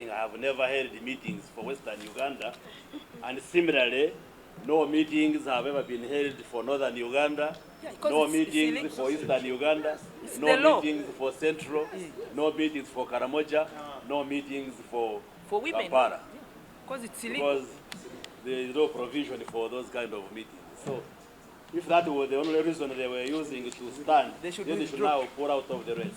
I have never held meetings for Western Uganda, and similarly, no meetings have ever been held for Northern Uganda, no meetings for Eastern Uganda, no meetings for Central, no meetings for Karamoja, no meetings for women. Kampala. Because it's illegal. Because there is no provision for those kind of meetings. So if that was the only reason they were using to stand, They should then they should withdraw. now pull out of the race.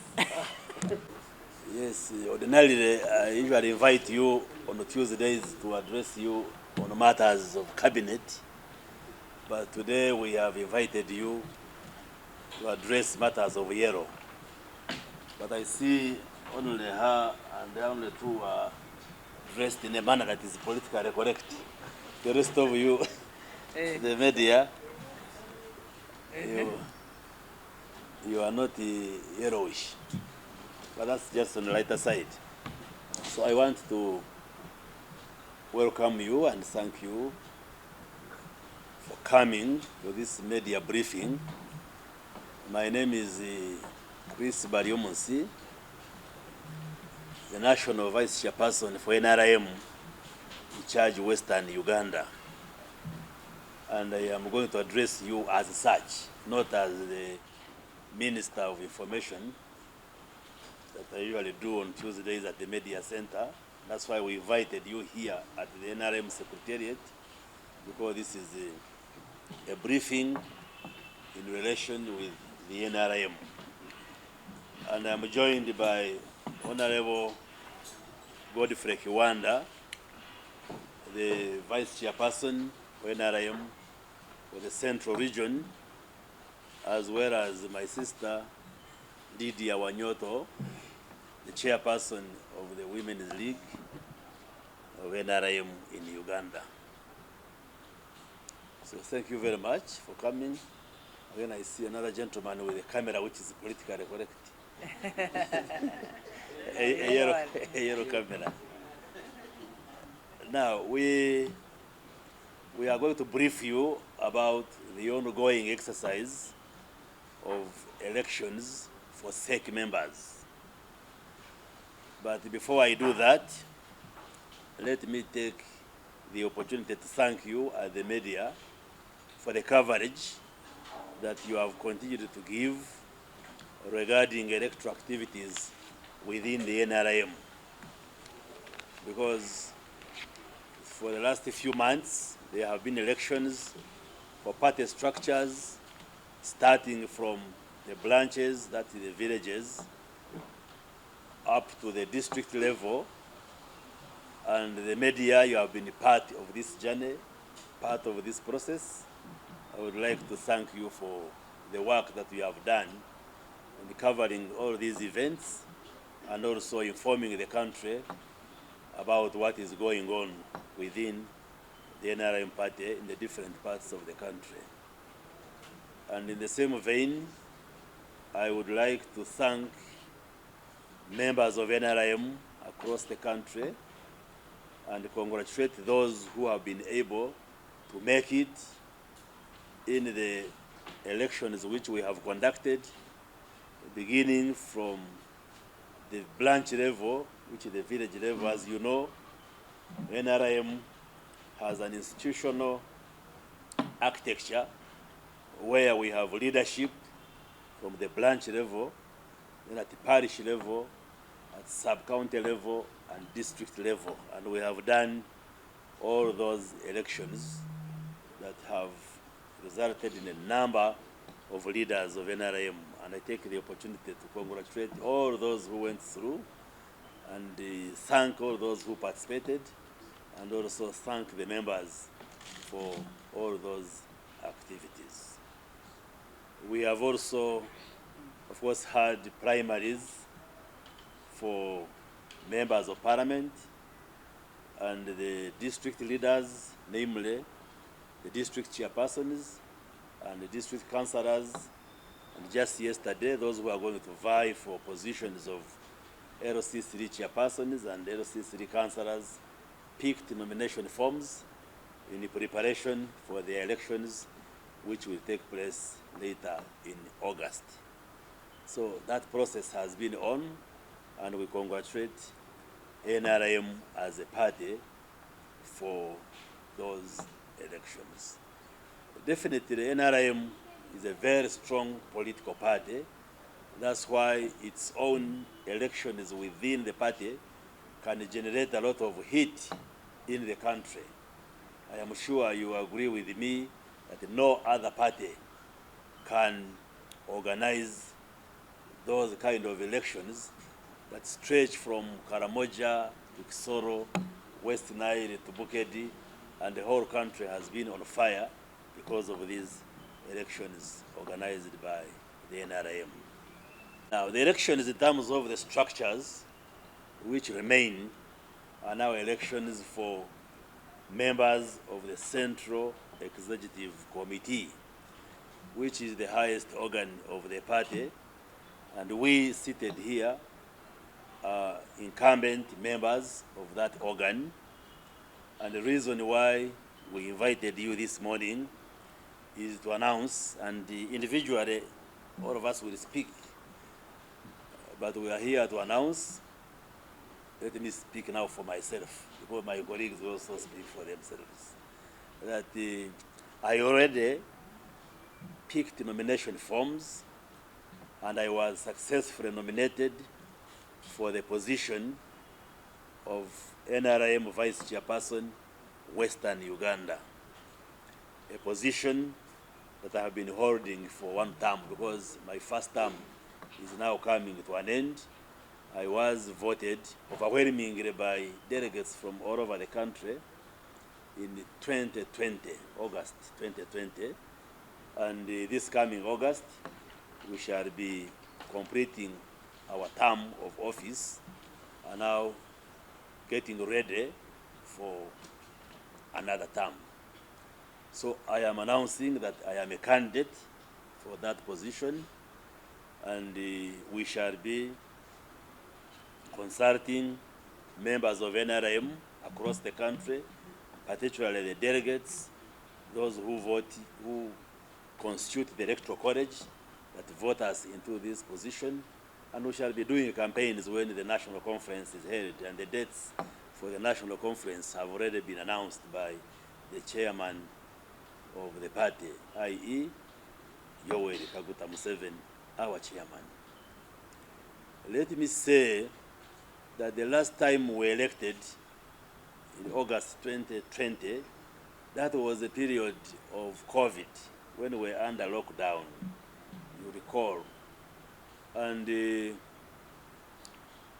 Yes, ordinarily I usually invite you on Tuesdays to address you on matters of cabinet, but today we have invited you to address matters of yellow. But I see only her and the only two are dressed in a manner that is politically correct. The rest of you, the media, you are not yellowish, but that's just on the lighter side. So I want to welcome you and thank you for coming to this media briefing. My name is Chris Bariomonsi, the National Vice Chairperson for Nrm in charge Western Uganda. And I am going to address you as such, not as the Minister of Information that I usually do on Tuesdays at the Media Center. That's why we invited you here at the NRM Secretariat, because this is a briefing in relation with the NRM. And I'm joined by Honorable Godfrey Kiwanda, the Vice Chairperson for NRM for the Central Region, as well as my sister Lydia Wanyoto, the Chairperson of the Women's League of NRM in Uganda. So thank you very much for coming. Again, I see another gentleman with a camera which is politically correct. a yellow camera. Now, we are going to brief you about the ongoing exercise of elections for SEC members. But before I do that, let me take the opportunity to thank you as the media for the coverage that you have continued to give regarding electoral activities within the NRM. Because for the last few months, there have been elections for party structures, starting from the branches, that is the villages, up to the district level. And the media, you have been part of this journey, part of this process. I would like to thank you for the work that you have done in covering all these events and also informing the country about what is going on within the NRM party in the different parts of the country. And in the same vein, I would like to thank members of NRM across the country and congratulate those who have been able to make it in the elections which we have conducted, beginning from the branch level, which is the village level. As you know, NRM has an institutional architecture where we have leadership from the branch level, then at the parish level, at sub-county level, and district level. And we have done all those elections that have resulted in a number of leaders of NRM. And I take the opportunity to congratulate all those who went through and thank all those who participated, and also thank the members for all those activities. We have also, of course, had primaries for members of parliament and the district leaders, namely the district chairpersons and the district councillors. And just yesterday, those who are going to vie for positions of LC3 chairpersons and LC3 councillors picked nomination forms in preparation for the elections, which will take place later in August. So that process has been on, and we congratulate NRM as a party for those elections. Definitely, the NRM is a very strong political party. That's why its own elections within the party can generate a lot of heat in the country. I am sure you agree with me that no other party can organize those kind of elections that stretch from Karamoja to Kisoro, West Nile to Bukedi, and the whole country has been on fire because of these elections organized by the NRM. Now, the elections in terms of the structures which remain are now elections for members of the Central Executive Committee, which is the highest organ of the party, and we seated here are incumbent members of that organ. And the reason why we invited you this morning is to announce, and individually all of us will speak, but we are here to announce. Let me speak now for myself, because my colleagues will also speak for themselves, that I already picked nomination forms, and I was successfully nominated for the position of NRM Vice Chairperson, Western Uganda, a position that I have been holding for one term, because my first term is now coming to an end. I was voted overwhelmingly by delegates from all over the country in 2020, August 2020. And this coming August, we shall be completing our term of office and now getting ready for another term. So I am announcing that I am a candidate for that position, and we shall be consulting members of NRM across the country, particularly the delegates, those who vote, who constitute the electoral college that vote us into this position. And we shall be doing campaigns when the national conference is held, and the dates for the national conference have already been announced by the chairman of the party, i.e. Yoweri Kaguta Museveni, our chairman. Let me say that the last time we elected, in August 2020, that was a period of COVID, when we were under lockdown, you recall. And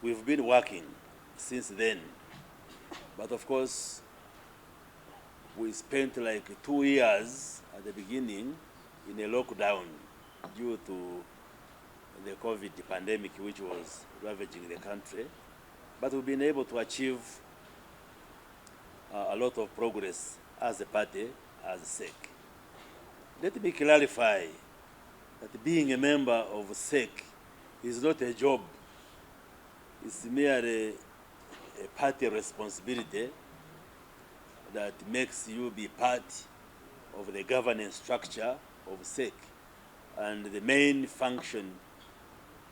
we've been working since then. But of course, we spent like 2 years at the beginning in a lockdown due to the COVID pandemic, which was ravaging the country. But we've been able to achieve a lot of progress as a party, as SEC. Let me clarify that being a member of SEC is not a job. It's merely a party responsibility that makes you be part of the governance structure of SEC. And the main function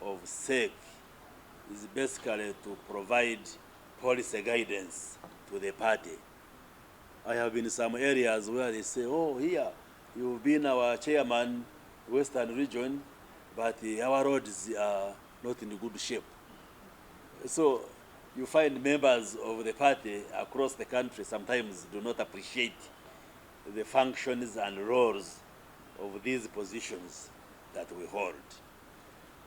of SEC is basically to provide policy guidance to the party. I have been in some areas where they say, oh, here, you've been our chairman, Western region, but our roads are not in good shape. So you find members of the party across the country sometimes do not appreciate the functions and roles of these positions that we hold.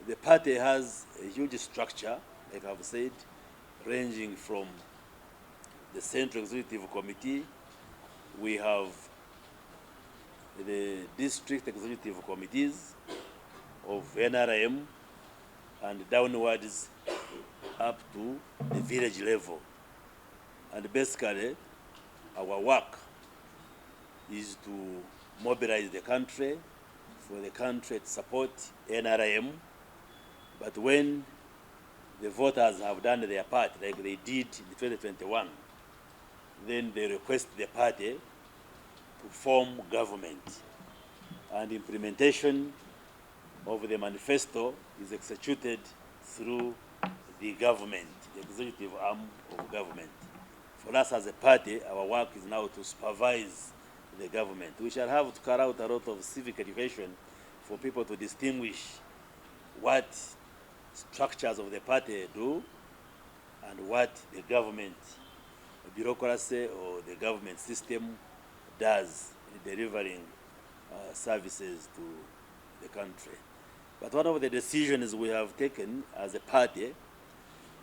The party has a huge structure, like I've said, ranging from the Central Executive Committee. We have the district executive committees of NRM, and downwards up to the village level. And basically, our work is to mobilize the country, for the country to support NRM. But when the voters have done their part, like they did in 2021, then they request the party to form government. And implementation of the manifesto is executed through the government. the executive arm of government. For us as a party, our work is now to supervise the government. We shall have to carry out a lot of civic education for people to distinguish what structures of the party do and what the government bureaucracy or the government system does in delivering services to the country. But one of the decisions we have taken as a party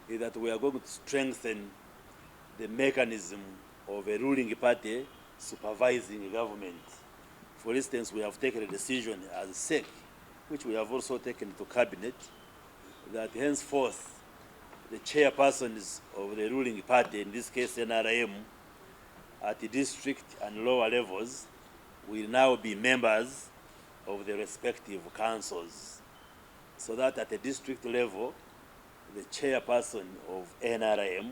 is that we are going to strengthen the mechanism of a ruling party supervising government. For instance, we have taken a decision as SEC, which we have also taken to cabinet, that henceforth the chairpersons of the ruling party, in this case NRM, at the district and lower levels, will now be members of the respective councils. So that at the district level, the chairperson of NRM,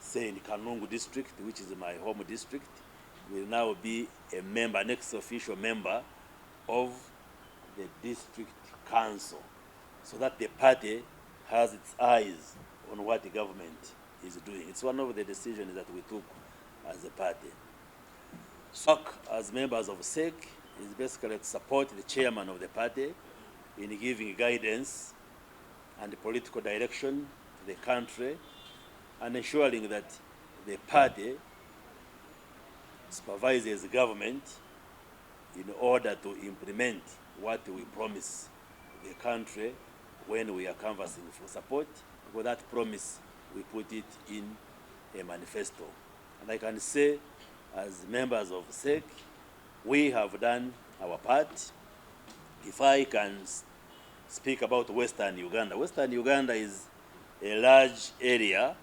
say in Kanungu district, which is my home district, will now be a member, an ex-official member of the district council, so that the party has its eyes on what the government is doing. It's one of the decisions that we took as a party. So, as members of SEC, is basically to support the chairman of the party in giving guidance and political direction to the country and ensuring that the party supervises the government in order to implement what we promise the country when we are canvassing for support. For that promise, we put it in a manifesto. And I can say, as members of SEC, we have done our part. If I can speak about Western Uganda. Western Uganda is a large area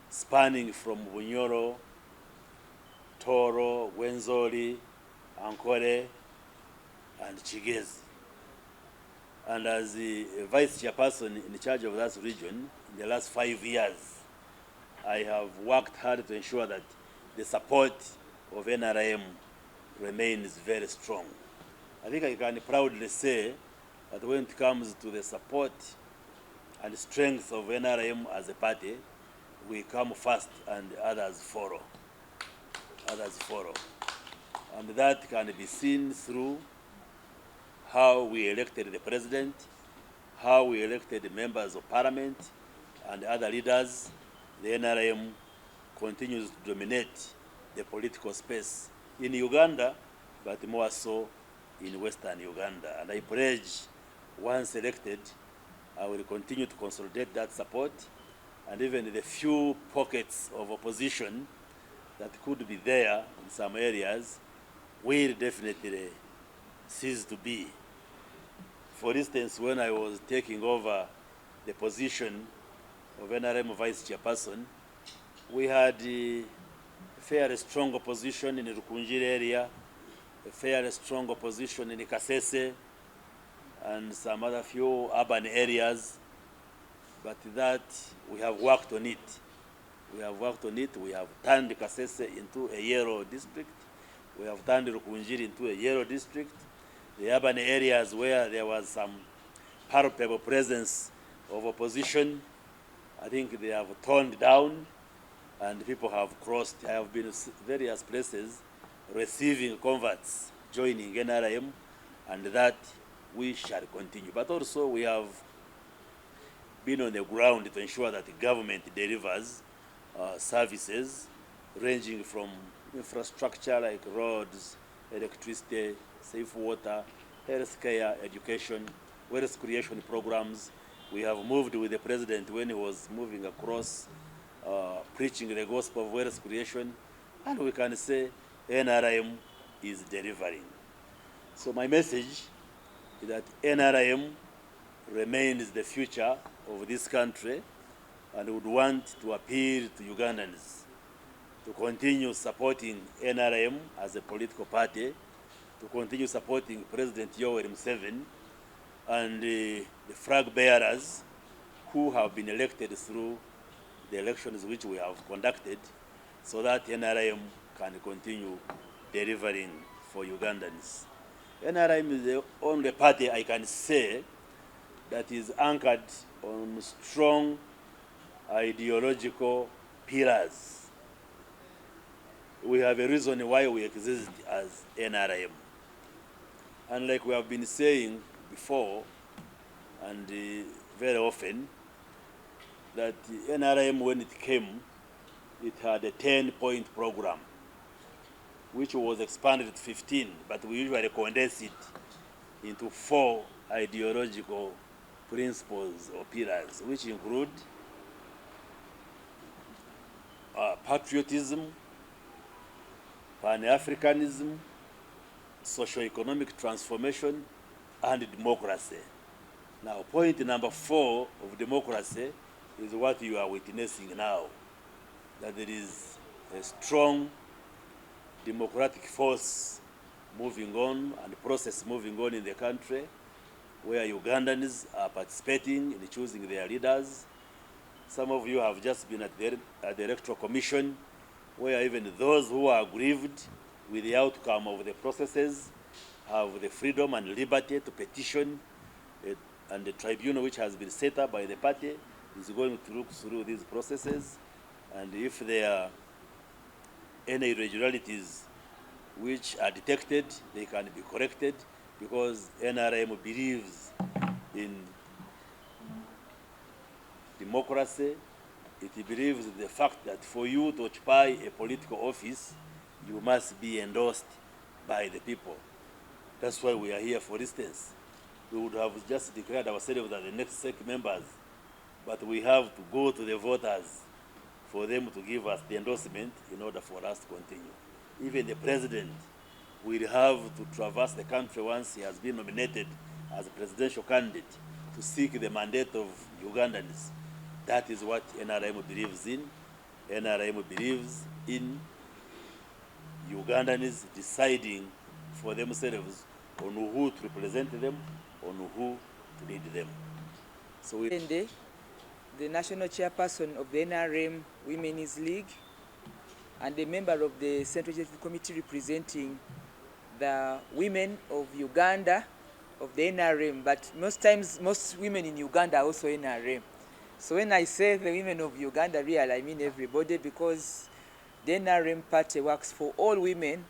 spanning from Bunyoro, Toro, Wenzori, Ankole, and Chigezi. And as the vice chairperson in charge of that region, in the last 5 years, I have worked hard to ensure that the support of NRM remains very strong. I think I can proudly say that when it comes to the support and strength of NRM as a party, we come first and others follow. Others follow. And that can be seen through how we elected the president, how we elected the members of parliament and other leaders. The NRM continues to dominate the political space in Uganda, but more so in Western Uganda. And I pledge, once elected, I will continue to consolidate that support, and even the few pockets of opposition that could be there in some areas will definitely cease to be. For instance, when I was taking over the position of NRM vice chairperson, we had a fairly strong opposition in the Rukunjiri area, a fairly strong opposition in the Kasese, and some other few urban areas, but that we have worked on it. We have worked on it. We have turned Kasese into a yellow district. We have turned Rukunjiri into a yellow district. The urban areas where there was some palpable presence of opposition, I think they have toned down and people have crossed. I have been various places receiving converts joining NRM, and that we shall continue. But also we have been on the ground to ensure that the government delivers services ranging from infrastructure like roads, electricity, safe water, health care, education, wealth creation programs. We have moved with the president when he was moving across, preaching the gospel of wealth creation, and we can say NRM is delivering. So my message is that NRM remains the future of this country, and would want to appeal to Ugandans to continue supporting NRM as a political party, to continue supporting President Yoweri Museveni and the flag bearers who have been elected through the elections which we have conducted, so that NRM can continue delivering for Ugandans. NRM is the only party I can say that is anchored on strong ideological pillars. We have a reason why we exist as NRM. And like we have been saying before, and very often, that the NRM, when it came, it had a 10-point program, which was expanded to 15, but we usually condense it into 4 ideological principles or pillars, which include patriotism, Pan-Africanism, socio-economic transformation, and democracy. Now, point number 4 of democracy is what you are witnessing now, that there is a strong democratic force moving on and process moving on in the country, where Ugandans are participating in choosing their leaders. Some of you have just been at the Electoral Commission, where even those who are aggrieved with the outcome of the processes have the freedom and liberty to petition, and the tribunal which has been set up by the party is going to look through these processes, and if there are any irregularities which are detected, they can be corrected, because NRM believes in democracy. It believes in the fact that for you to occupy a political office, you must be endorsed by the people. That's why we are here. For instance, we would have just declared ourselves as the next SEC members, but we have to go to the voters for them to give us the endorsement in order for us to continue. Even the president will have to traverse the country once he has been nominated as a presidential candidate to seek the mandate of Ugandans. That is what NRM believes in. NRM believes in Ugandans deciding for themselves on who to represent them, on who to lead them. So the national chairperson of the NRM Women's League and a member of the Central Executive Committee representing the women of Uganda of the NRM, but most times most women in Uganda are also NRM. So when I say the women of Uganda, really I mean everybody, because the NRM party works for all women,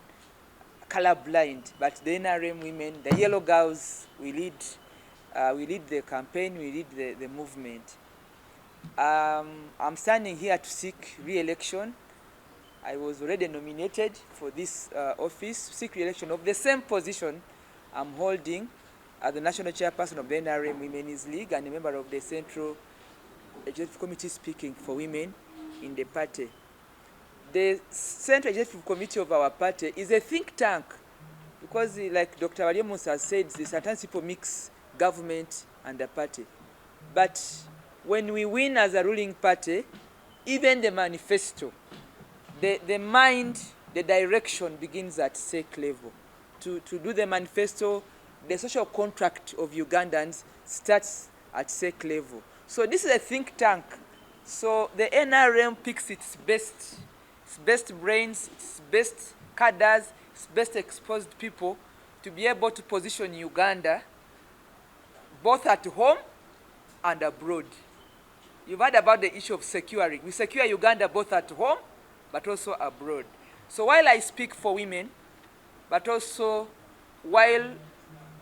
colorblind, but the NRM women, the yellow girls, we lead the campaign, we lead the movement. I'm standing here to seek re-election. I was already nominated for this office, seek re-election of the same position I'm holding as the national chairperson of the NRM Women's League and a member of the Central Executive Committee speaking for women in the party. The Central Executive Committee of our party is a think tank, because like Dr. Waliamus has said, sometimes people mix government and the party. But when we win as a ruling party, even the manifesto, the mind, the direction begins at SEC level. To do the manifesto, the social contract of Ugandans starts at SEC level. So this is a think tank. So the NRM picks its best brains, its best cadres, its best exposed people to be able to position Uganda both at home and abroad. You've heard about the issue of securing. We secure Uganda both at home but also abroad. So while I speak for women, but also while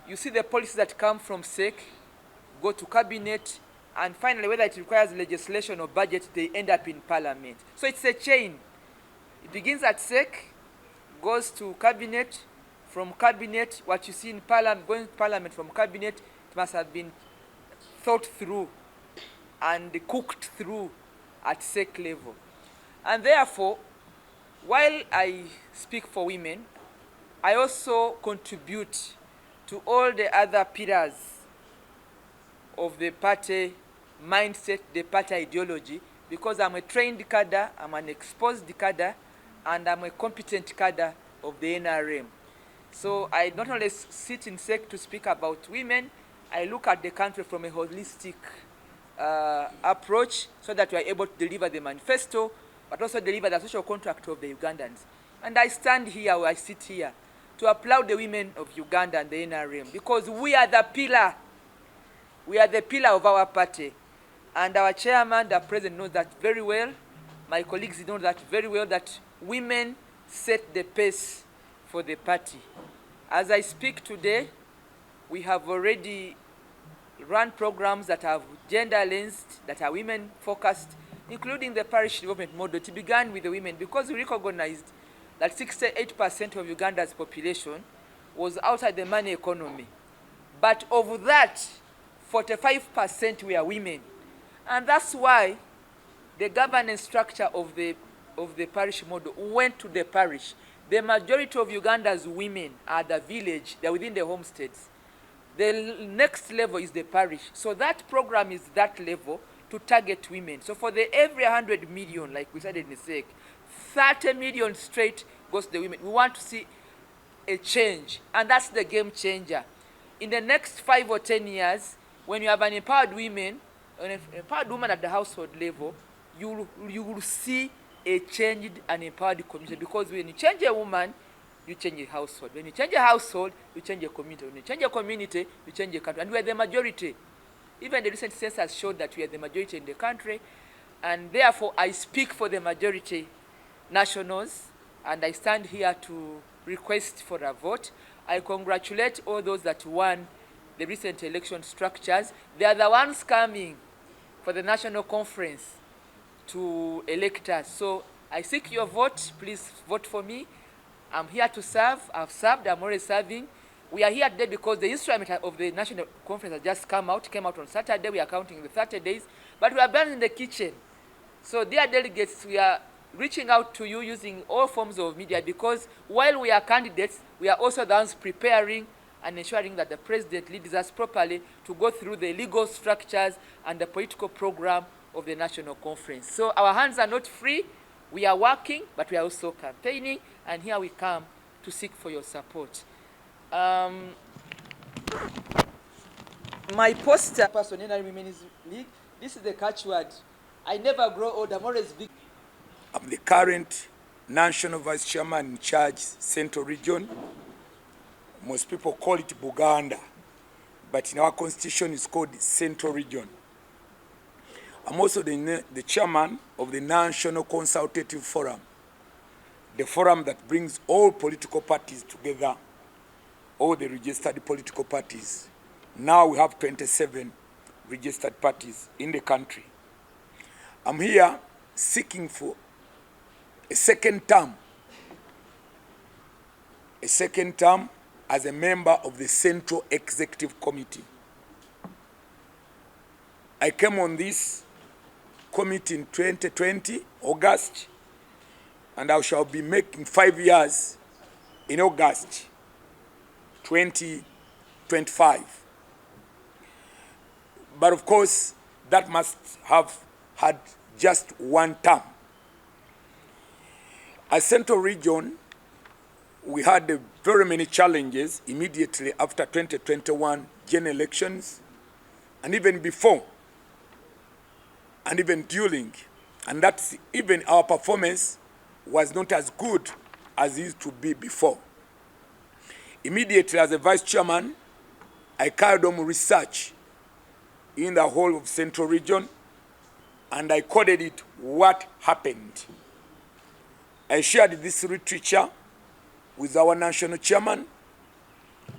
you see the policies that come from SEC, go to cabinet, and finally, whether it requires legislation or budget, they end up in parliament. So it's a chain. It begins at SEC, goes to cabinet, from cabinet, what you see in parliament, going to parliament from cabinet, it must have been thought through and cooked through at SEC level. And therefore, while I speak for women, I also contribute to all the other pillars of the party mindset, the party ideology, because I'm a trained cadre, I'm an exposed cadre, and I'm a competent cadre of the NRM. So I not only sit in SEC to speak about women, I look at the country from a holistic approach so that we are able to deliver the manifesto, but also deliver the social contract of the Ugandans. And I stand here, or I sit here, to applaud the women of Uganda and the NRM, because we are the pillar. We are the pillar of our party. And our chairman, the president, knows that very well. My colleagues know that very well, that women set the pace for the party. As I speak today, we have already run programs that are gender-lensed, that are women-focused, including the parish development model. It began with the women because we recognized that 68% of Uganda's population was outside the money economy. But of that, 45% were women. And that's why the governance structure of the parish model went to the parish. The majority of Uganda's women are the village, they're within the homesteads. The next level is the parish. So that program is that level to target women. So for the every 100 million, like we said in the SEC, 30 million straight goes to the women. We want to see a change, and that's the game changer. In the next 5 or 10 years, when you have an empowered woman at the household level, you will see a changed and empowered community. Because when you change a woman, you change a household. When you change a household, you change a community. When you change a community, you change a country. And we are the majority. Even the recent census showed that we are the majority in the country. And therefore, I speak for the majority nationals, and I stand here to request for a vote. I congratulate all those that won the recent election structures. They are the ones coming for the national conference to elect us. So I seek your vote. Please vote for me. I'm here to serve. I've served. I'm already serving. We are here today because the instrument of the national conference has just came out on Saturday. We are counting the 30 days. But we are burning in the kitchen. So dear delegates, we are reaching out to you using all forms of media, because while we are candidates, we are also the ones preparing and ensuring that the president leads us properly to go through the legal structures and the political program of the national conference. So our hands are not free. We are working, but we are also campaigning, and here we come to seek for your support. My poster, person in Nrm Women's League, this is the catchword. I never grow old, I'm always big. I'm the current national vice chairman in charge, Central Region. Most people call it Buganda, but in our constitution it's called Central Region. I'm also the chairman of the National Consultative Forum, the forum that brings all political parties together, all the registered political parties. Now we have 27 registered parties in the country. I'm here seeking for a second term as a member of the Central Executive Committee. I came on this committee in 2020, August, and I shall be making 5 years in August 2025. But of course, that must have had just one term. As Central Region, we had very many challenges immediately after 2021 general elections, and even before, and even during, and that's even our performance was not as good as it used to be before. Immediately as a vice chairman, I carried on research in the whole of Central Region, and I coded it what happened. I shared this literature with our national chairman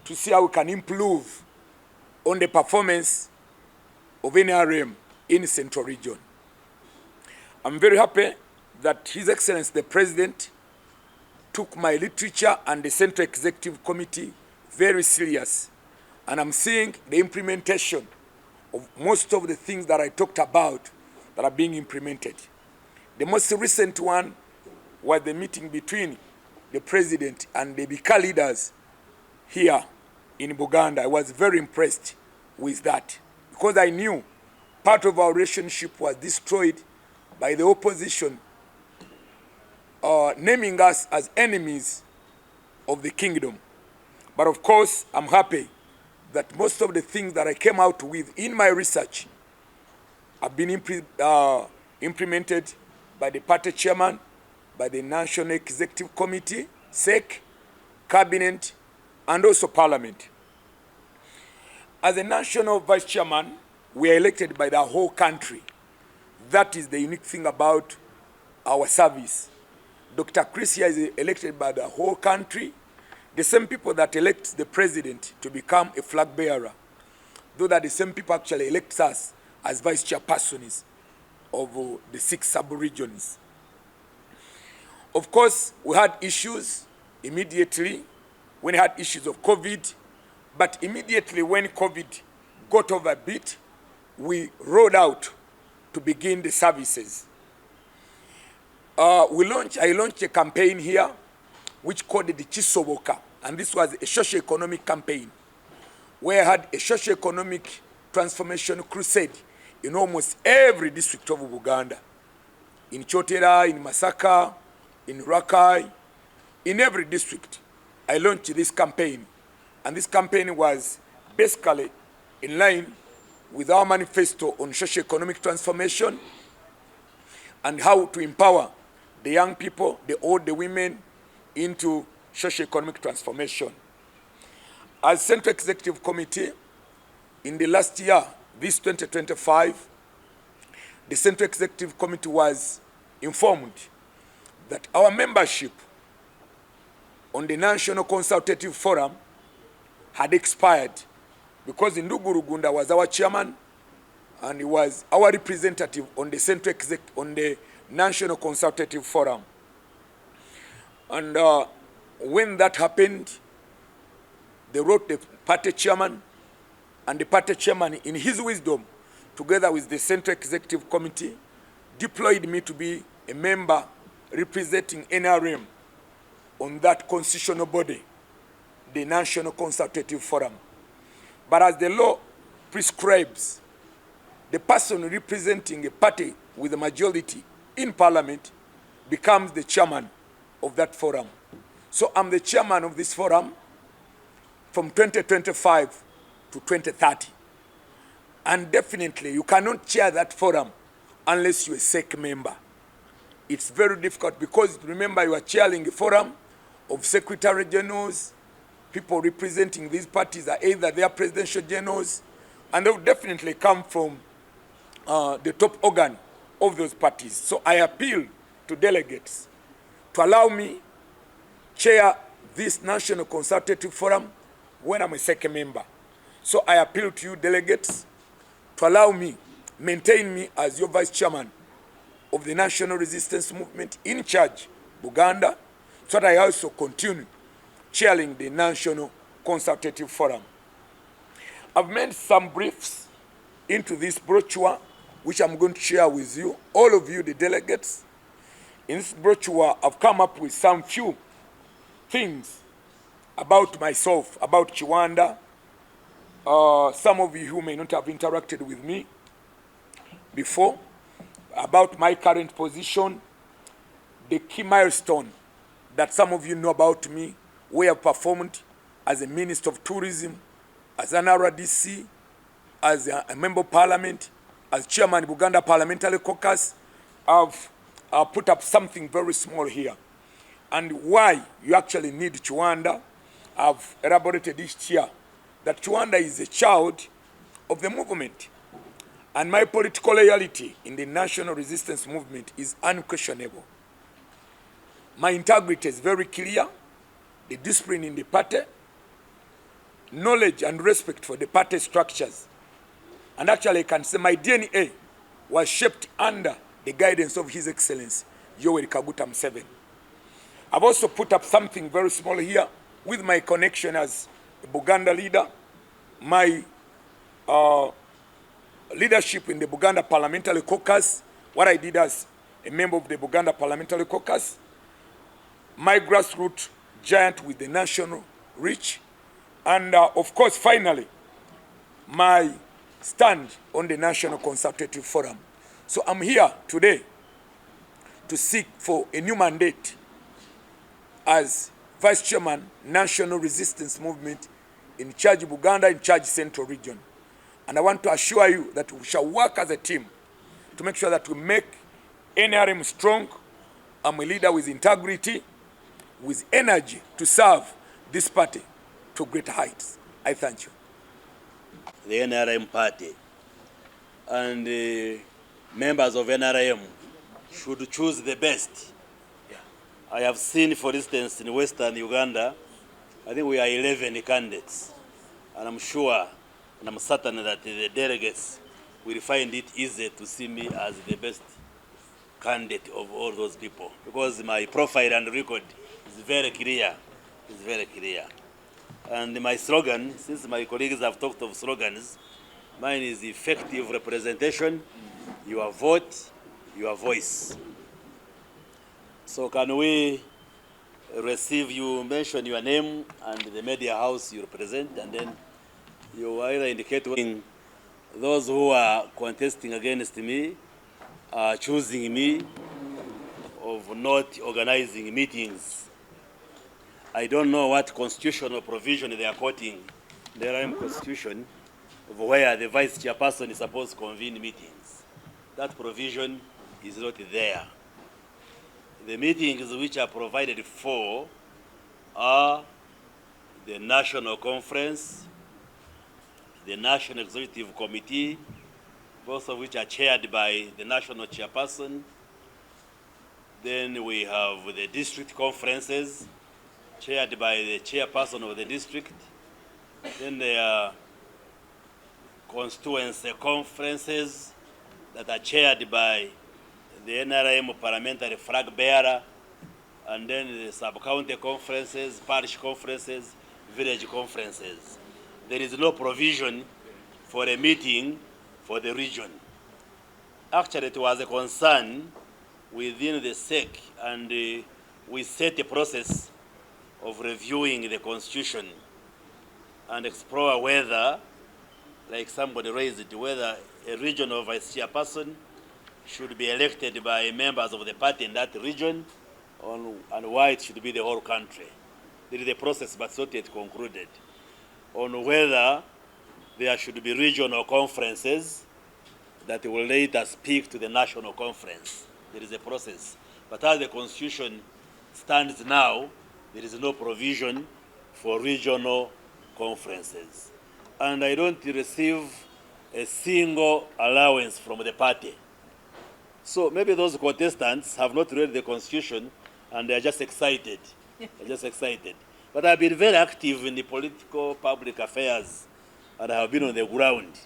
to see how we can improve on the performance of Nrm in Central Region. I'm very happy that His Excellency the President took my literature and the Central Executive Committee very serious, and I'm seeing the implementation of most of the things that I talked about that are being implemented. The most recent one was the meeting between the President and the Bika leaders here in Buganda. I was very impressed with that, because I knew part of our relationship was destroyed by the opposition naming us as enemies of the kingdom. But of course, I'm happy that most of the things that I came out with in my research have been implemented by the party chairman, by the National Executive Committee, SEC, Cabinet, and also Parliament. As a national vice chairman, we are elected by the whole country. That is the unique thing about our service. Dr. Chris here is elected by the whole country. The same people that elect the president to become a flag bearer, though that the same people actually elect us as vice chairpersons of the 6 sub-regions. Of course, we had issues immediately when we had issues of COVID, but immediately when COVID got over a bit, we rolled out to begin the services. I launched a campaign here which called the Chisoboka, and this was a socio-economic campaign where I had a socio-economic transformation crusade in almost every district of Buganda. In Chotera, in Masaka, in Rakai, in every district. I launched this campaign, and this campaign was basically in line with our manifesto on socio-economic transformation and how to empower the young people, the old, the women into socio-economic transformation. As Central Executive Committee, in the last year, this 2025, the Central Executive Committee was informed that our membership on the National Consultative Forum had expired because Ndugu Rugunda was our chairman and he was our representative on the National Consultative Forum. And when that happened, they wrote the party chairman, and the party chairman, in his wisdom, together with the Central Executive Committee, deployed me to be a member representing NRM on that constitutional body, the National Consultative Forum. But as the law prescribes, the person representing a party with a majority in Parliament becomes the chairman of that forum. So I'm the chairman of this forum from 2025 to 2030. And definitely you cannot chair that forum unless you're a SEC member. It's very difficult because remember you are chairing a forum of secretary generals, people representing these parties are either their presidential generals, and they will definitely come from the top organ of those parties. So I appeal to delegates to allow me chair this National Consultative Forum when I'm a second member. So I appeal to you delegates to allow me, maintain me as your vice chairman of the National Resistance Movement in charge, Buganda, so that I also continue chairing the National Consultative Forum. I've made some briefs into this brochure, which I'm going to share with you, all of you, the delegates. In this brochure, I've come up with some few things about myself, about Chiwanda. Some of you who may not have interacted with me before, about my current position, the key milestone that some of you know about me, where I've performed as a Minister of Tourism, as an RDC, as a Member of Parliament, as Chairman of Buganda Parliamentary Caucus. I've put up something very small here. And why you actually need Chiwanda, I've elaborated each year that Chiwanda is a child of the movement. And my political loyalty in the national resistance movement is unquestionable. My integrity is very clear, the discipline in the party, knowledge and respect for the party structures. And actually I can say my DNA was shaped under the guidance of His Excellency, Yoweri Kaguta Museveni. I've also put up something very small here with my connection as a Buganda leader, my leadership in the Buganda Parliamentary Caucus, what I did as a member of the Buganda Parliamentary Caucus, my grassroots giant with the national reach, and of course, finally, my stand on the National Consultative Forum. So I'm here today to seek for a new mandate as Vice Chairman, National Resistance Movement, in charge of Buganda, in charge Central Region. And I want to assure you that we shall work as a team to make sure that we make NRM strong. I'm a leader with integrity, with energy to serve this party to great heights. I thank you. The NRM party and members of NRM should choose the best. I have seen, for instance, in Western Uganda, I think we are 11 candidates, and I'm sure and I'm certain that the delegates will find it easy to see me as the best candidate of all those people, because my profile and record is very clear. It's very clear. And my slogan, since my colleagues have talked of slogans, mine is effective representation, your vote, your voice. So can we receive, you mention your name and the media house you represent, and then you either indicate when those who are contesting against me are choosing me of not organizing meetings. I don't know what constitutional provision they are quoting, the Nrm Constitution, of where the vice chairperson is supposed to convene meetings. That provision is not there. The meetings which are provided for are the National Conference, the National Executive Committee, both of which are chaired by the National Chairperson. Then we have the district conferences, chaired by the chairperson of the district. Then there are constituency conferences that are chaired by the NRM parliamentary flag bearer, and then the sub-county conferences, parish conferences, village conferences. There is no provision for a meeting for the region. Actually, it was a concern within the SEC, and we set a process of reviewing the Constitution and explore whether, like somebody raised it, whether a regional vice chairperson should be elected by members of the party in that region, and why it should be the whole country. There is a process, but not yet concluded, on whether there should be regional conferences that will later speak to the national conference. There is a process. But as the Constitution stands now, there is no provision for regional conferences. And I don't receive a single allowance from the party. So maybe those contestants have not read the Constitution and they're just excited. They're just excited. But I've been very active in the political public affairs, and I have been on the ground.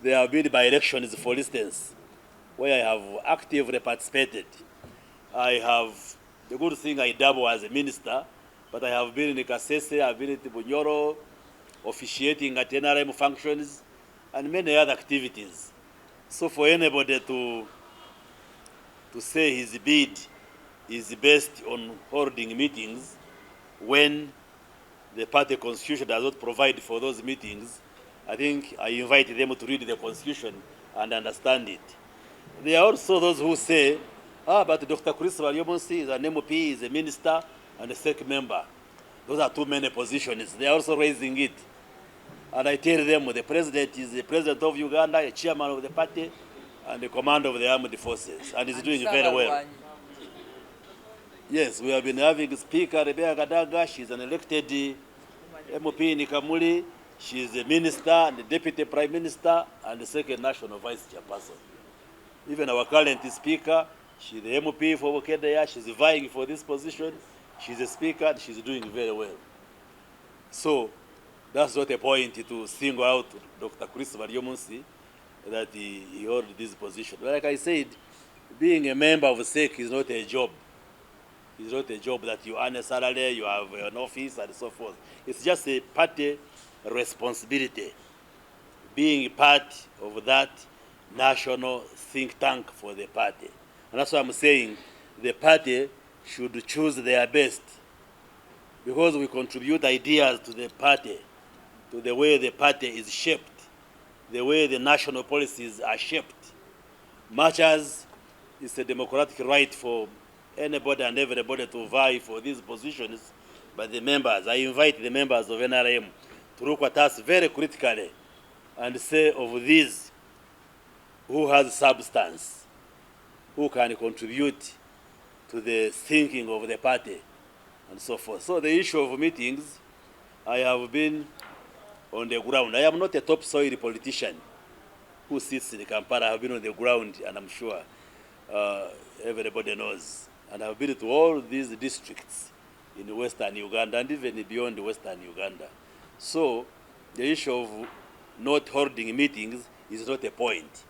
There have been by-elections, for instance, where I have actively participated. I have, the good thing, I double as a minister, but I have been in Kasese, I've been in Bunyoro, officiating at NRM functions, and many other activities. So for anybody to say his bid is based on holding meetings when the party constitution does not provide for those meetings, I think I invite them to read the Constitution and understand it. There are also those who say, but Dr. Chris Baryomonsi is an MP, is a minister, and a SEC member. Those are too many positions. They are also raising it. And I tell them the president is the president of Uganda, a chairman of the party, and the commander of the armed forces, and is doing very well. Yes, we have been having Speaker Rebecca Kadaga. She's an elected MP in Kamuli. She is a minister and the deputy prime minister and the second national vice chairperson. Even our current speaker, she's the MP for Bukedea. She's vying for this position. She's a speaker and she's doing very well. So that's not a point to single out Dr. Chris Baryomonsi that he held this position. But like I said, being a member of SEC is not a job. It's not a job that you earn a salary, you have an office, and so forth. It's just a party responsibility, being part of that national think tank for the party. And that's why I'm saying the party should choose their best, because we contribute ideas to the party, to the way the party is shaped, the way the national policies are shaped, much as it's a democratic right for anybody and everybody to vie for these positions. But the members, I invite the members of NRM to look at us very critically and say of these who has substance, who can contribute to the thinking of the party, and so forth. So the issue of meetings, I have been on the ground. I am not a topsoil politician who sits in Kampala. I've been on the ground, and I'm sure everybody knows. And I've been to all these districts in Western Uganda and even beyond Western Uganda. So the issue of not holding meetings is not a point.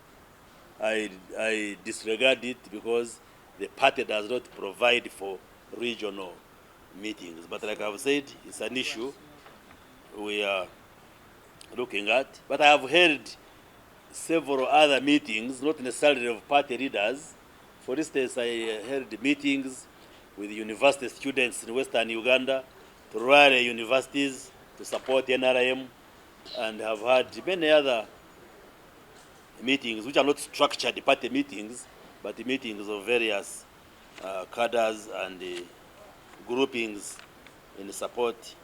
I disregard it because the party does not provide for regional meetings. But like I've said, it's an issue we are looking at. But I have held several other meetings, not necessarily of party leaders. For instance, I held meetings with university students in Western Uganda to rally universities to support NRM, and have had many other meetings which are not structured party meetings, but meetings of various cadres and groupings in support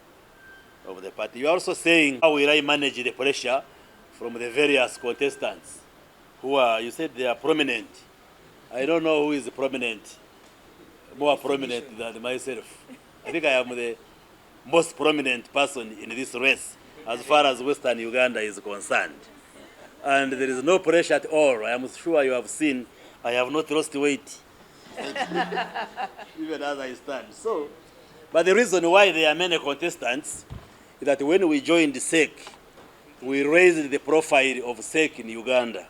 of the party. You are also saying, how will I manage the pressure from the various contestants who are, you said they are prominent. I don't know who is prominent, more prominent than myself. I think I am the most prominent person in this race as far as Western Uganda is concerned. And there is no pressure at all. I am sure you have seen I have not lost weight, even as I stand. So, but the reason why there are many contestants is that when we joined SEC, we raised the profile of SEC in Uganda.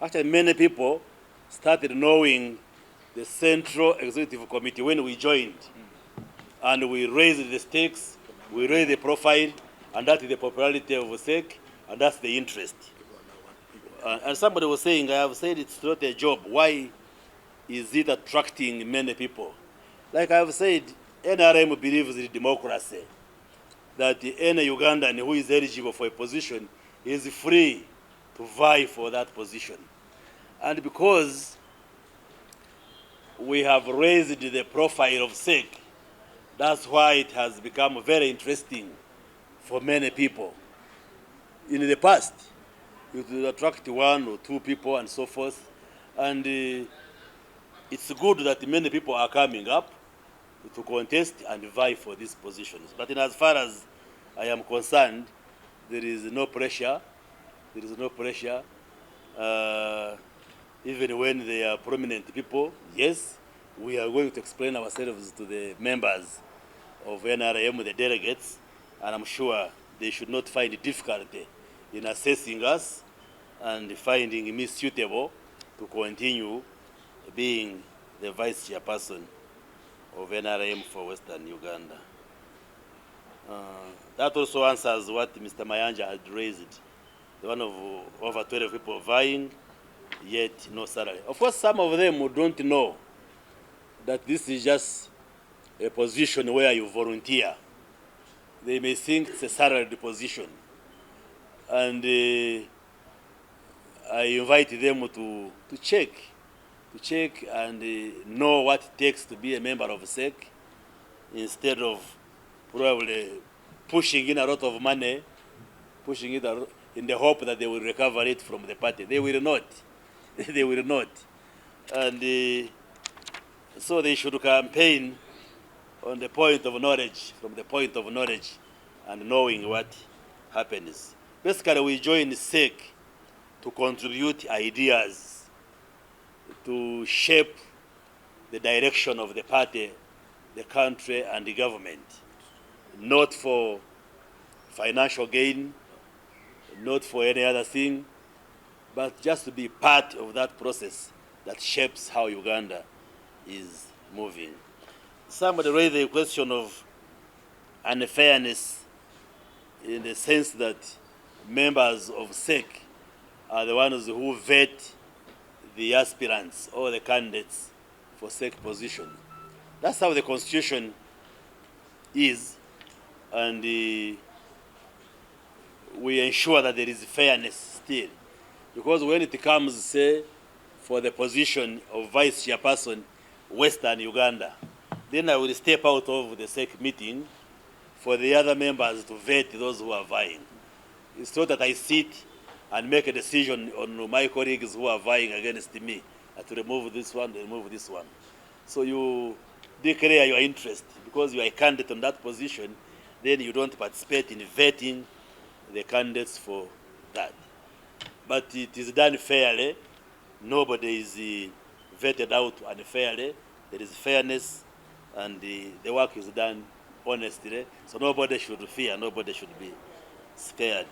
Actually, many people started knowing the Central Executive Committee when we joined. And we raised the stakes, we raised the profile, and that is the popularity of SEC, and that's the interest. And somebody was saying, I have said it's not a job. Why is it attracting many people? Like I have said, NRM believes in democracy, that any Ugandan who is eligible for a position is free to vie for that position. And because we have raised the profile of SEC, that's why it has become very interesting for many people. In the past, it would attract 1 or 2 people and so forth. And it's good that many people are coming up to contest and vie for these positions. But in as far as I am concerned, there is no pressure. There is no pressure. Even when they are prominent people, yes, we are going to explain ourselves to the members of NRM, the delegates, and I'm sure they should not find difficulty in assessing us and finding me suitable to continue being the vice chairperson of NRM for Western Uganda. That also answers what Mr. Mayanja had raised. The one of over 12 people vying, yet no salary. Of course, some of them don't know that this is just a position where you volunteer. They may think it's a salaried position. And I invite them to check and know what it takes to be a member of SEC, instead of probably pushing in a lot of money, pushing it in the hope that they will recover it from the party. They will not. They will not. And so they should campaign on the point of knowledge, from the point of knowledge and knowing what happens. Basically, we join SEC to contribute ideas, to shape the direction of the party, the country, and the government. Not for financial gain, not for any other thing, but just to be part of that process that shapes how Uganda is moving. Somebody raised the question of unfairness, in the sense that members of SEC are the ones who vet the aspirants or the candidates for SEC position. That's how the Constitution is, and we ensure that there is fairness still. Because when it comes, say, for the position of vice chairperson, Western Uganda, then I will step out of the SEC meeting for the other members to vet those who are vying. It's not that I sit and make a decision on my colleagues who are vying against me, to remove this one, remove this one. So you declare your interest. Because you are a candidate on that position, then you don't participate in vetting the candidates for that. but it is done fairly. Nobody is vetted out unfairly. There is fairness, and the work is done honestly. So nobody should fear, nobody should be scared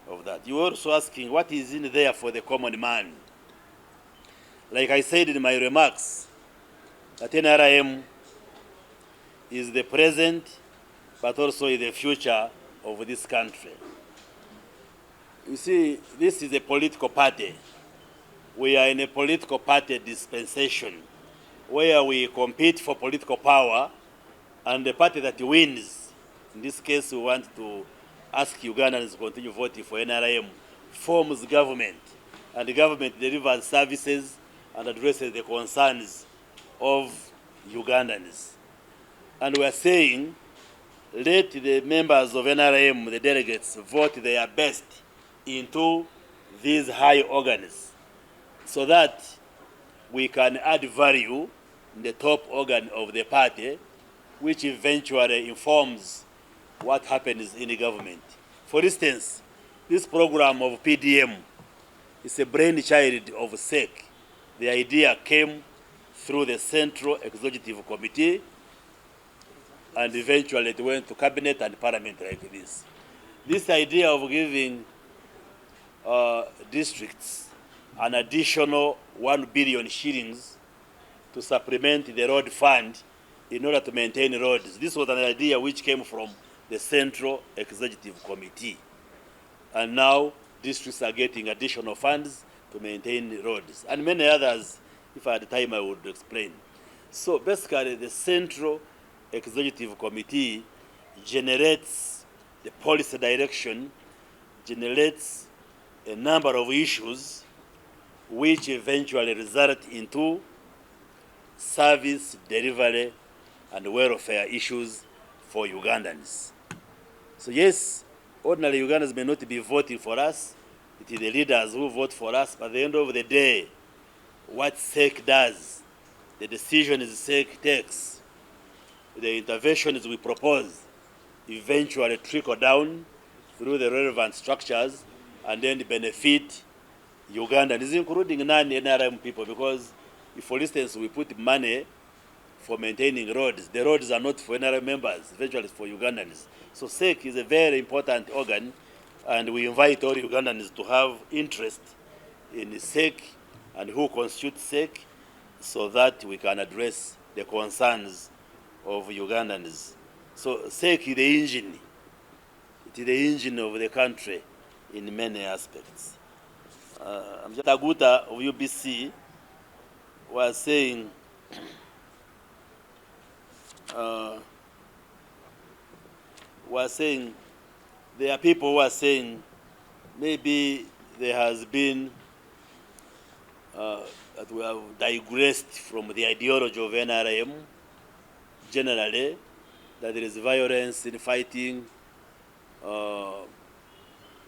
of that. You're also asking what is in there for the common man. Like I said in my remarks, that NRM is the present, but also is the future of this country. You see, this is a political party. We are in a political party dispensation where we compete for political power, and the party that wins, in this case we want to ask Ugandans to continue voting for NRM, forms government, and the government delivers services and addresses the concerns of Ugandans. And we are saying, let the members of NRM, the delegates, vote their best into these high organs so that we can add value in the top organ of the party, which eventually informs what happens in the government. For instance, this program of PDM is a brainchild of SEC. The idea came through the Central Executive Committee, and eventually it went to Cabinet and Parliament like this. This idea of giving districts an additional 1 billion shillings to supplement the road fund in order to maintain roads. This was an idea which came from the Central Executive Committee. And now districts are getting additional funds to maintain roads. And many others, if I had time, I would explain. So basically, the Central Executive Committee generates the policy direction, generates a number of issues which eventually result into service delivery and welfare issues for Ugandans. So yes, ordinary Ugandans may not be voting for us. It is the leaders who vote for us, but at the end of the day, what SEC does, the decisions SEC takes, the interventions we propose, eventually trickle down through the relevant structures and then benefit Ugandans, including non-NRM people, because if, for instance, we put money for maintaining roads, the roads are not for NRM members, eventually it's for Ugandans. So SEC is a very important organ, and we invite all Ugandans to have interest in SEC and who constitute SEC so that we can address the concerns of Ugandans. So SEC is the engine. It is the engine of the country in many aspects. Taguta of UBC was saying there are people who are saying maybe there has been that we have digressed from the ideology of NRM generally, that there is violence in fighting,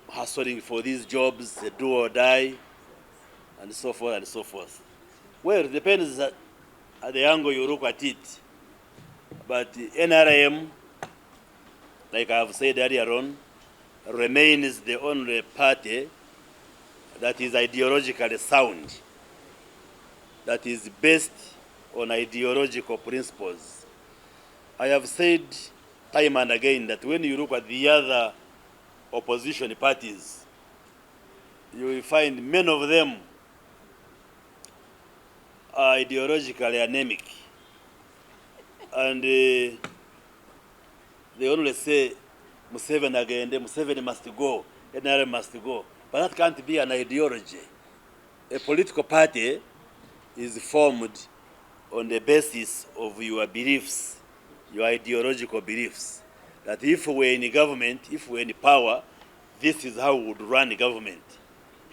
hustling for these jobs, do or die, and so forth and so forth. Well, it depends at the angle you look at it. But NRM, like I have said earlier on, remains the only party that is ideologically sound, that is based on ideological principles. I have said time and again that when you look at the other opposition parties, you will find many of them are ideologically anemic. And they only say, Museveni again, Museveni must go, NRM must go. But that can't be an ideology. A political party is formed on the basis of your beliefs, your ideological beliefs. That if we're in government, if we're in power, this is how we would run the government.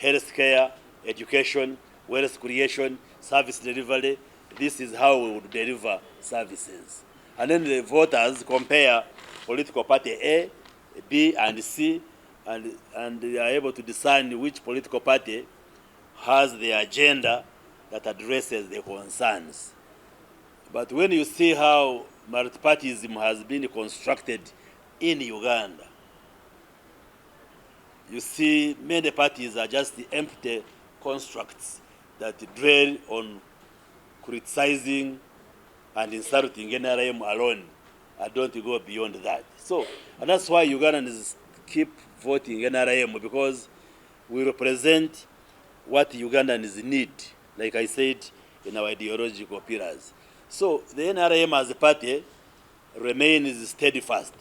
Healthcare, education, wealth creation, service delivery, this is how we would deliver services. And then the voters compare political party A, B, and C, and they are able to discern which political party has the agenda that addresses the concerns. But when you see how multipartyism has been constructed in Uganda, you see many parties are just empty constructs that dwell on criticizing and insulting NRM alone. I don't go beyond that. So, and that's why Ugandans keep voting NRM, because we represent what Ugandans need, like I said, in our ideological pillars. So the NRM as a party remains steadfast.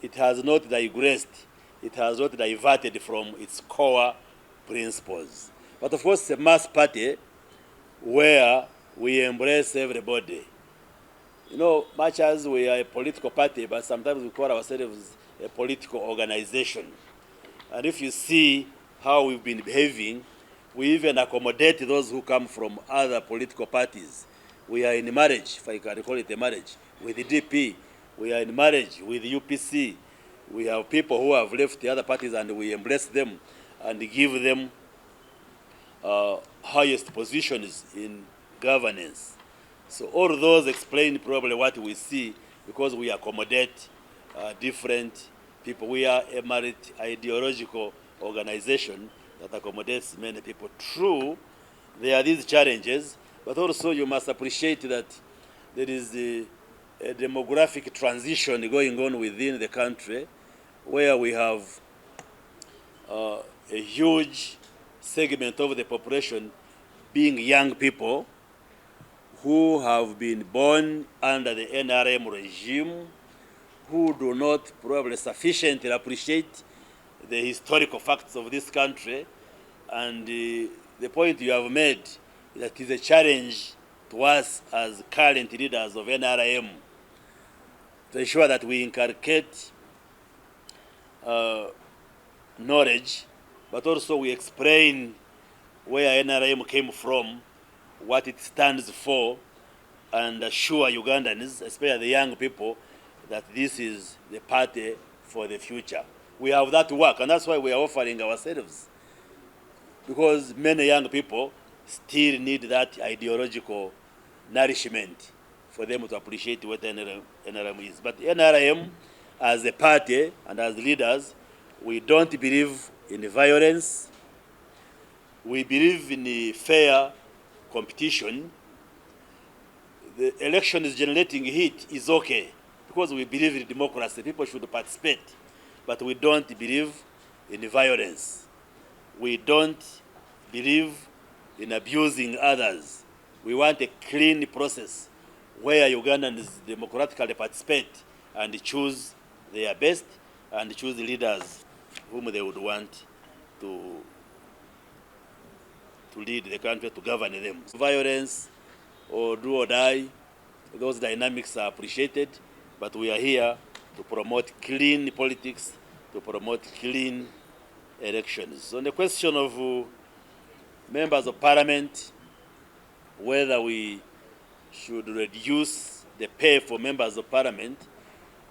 It has not digressed. It has not diverted from its core principles. But of course, it's a mass party where we embrace everybody. You know, much as we are a political party, but sometimes we call ourselves a political organization. And if you see how we've been behaving, we even accommodate those who come from other political parties. We are in marriage, if I can call it a marriage, with the DP. We are in marriage with the UPC. We have people who have left the other parties, and we embrace them and give them highest positions in governance. So all those explain probably what we see, because we accommodate different people. We are a multi-ideological organization that accommodates many people. True, there are these challenges, but also you must appreciate that there is a demographic transition going on within the country, where we have a huge segment of the population being young people who have been born under the NRM regime, who do not probably sufficiently appreciate the historical facts of this country. And the point you have made, that is a challenge to us as current leaders of NRM to ensure that we inculcate knowledge, but also we explain where NRM came from, what it stands for, and assure Ugandans, especially the young people, that this is the party for the future. We have that work, and that's why we are offering ourselves, because many young people still need that ideological nourishment for them to appreciate what NRM is. But NRM, as a party and as leaders, we don't believe in violence. We believe in fair competition. The election is generating heat is okay, because we believe in democracy. People should participate, but we don't believe in violence. We don't believe in abusing others. We want a clean process where Ugandans democratically participate and choose their best and choose leaders whom they would want to lead the country, to govern them. Violence or do or die, those dynamics are appreciated, but we are here to promote clean politics, to promote clean elections. On the question of members of parliament, whether we should reduce the pay for members of parliament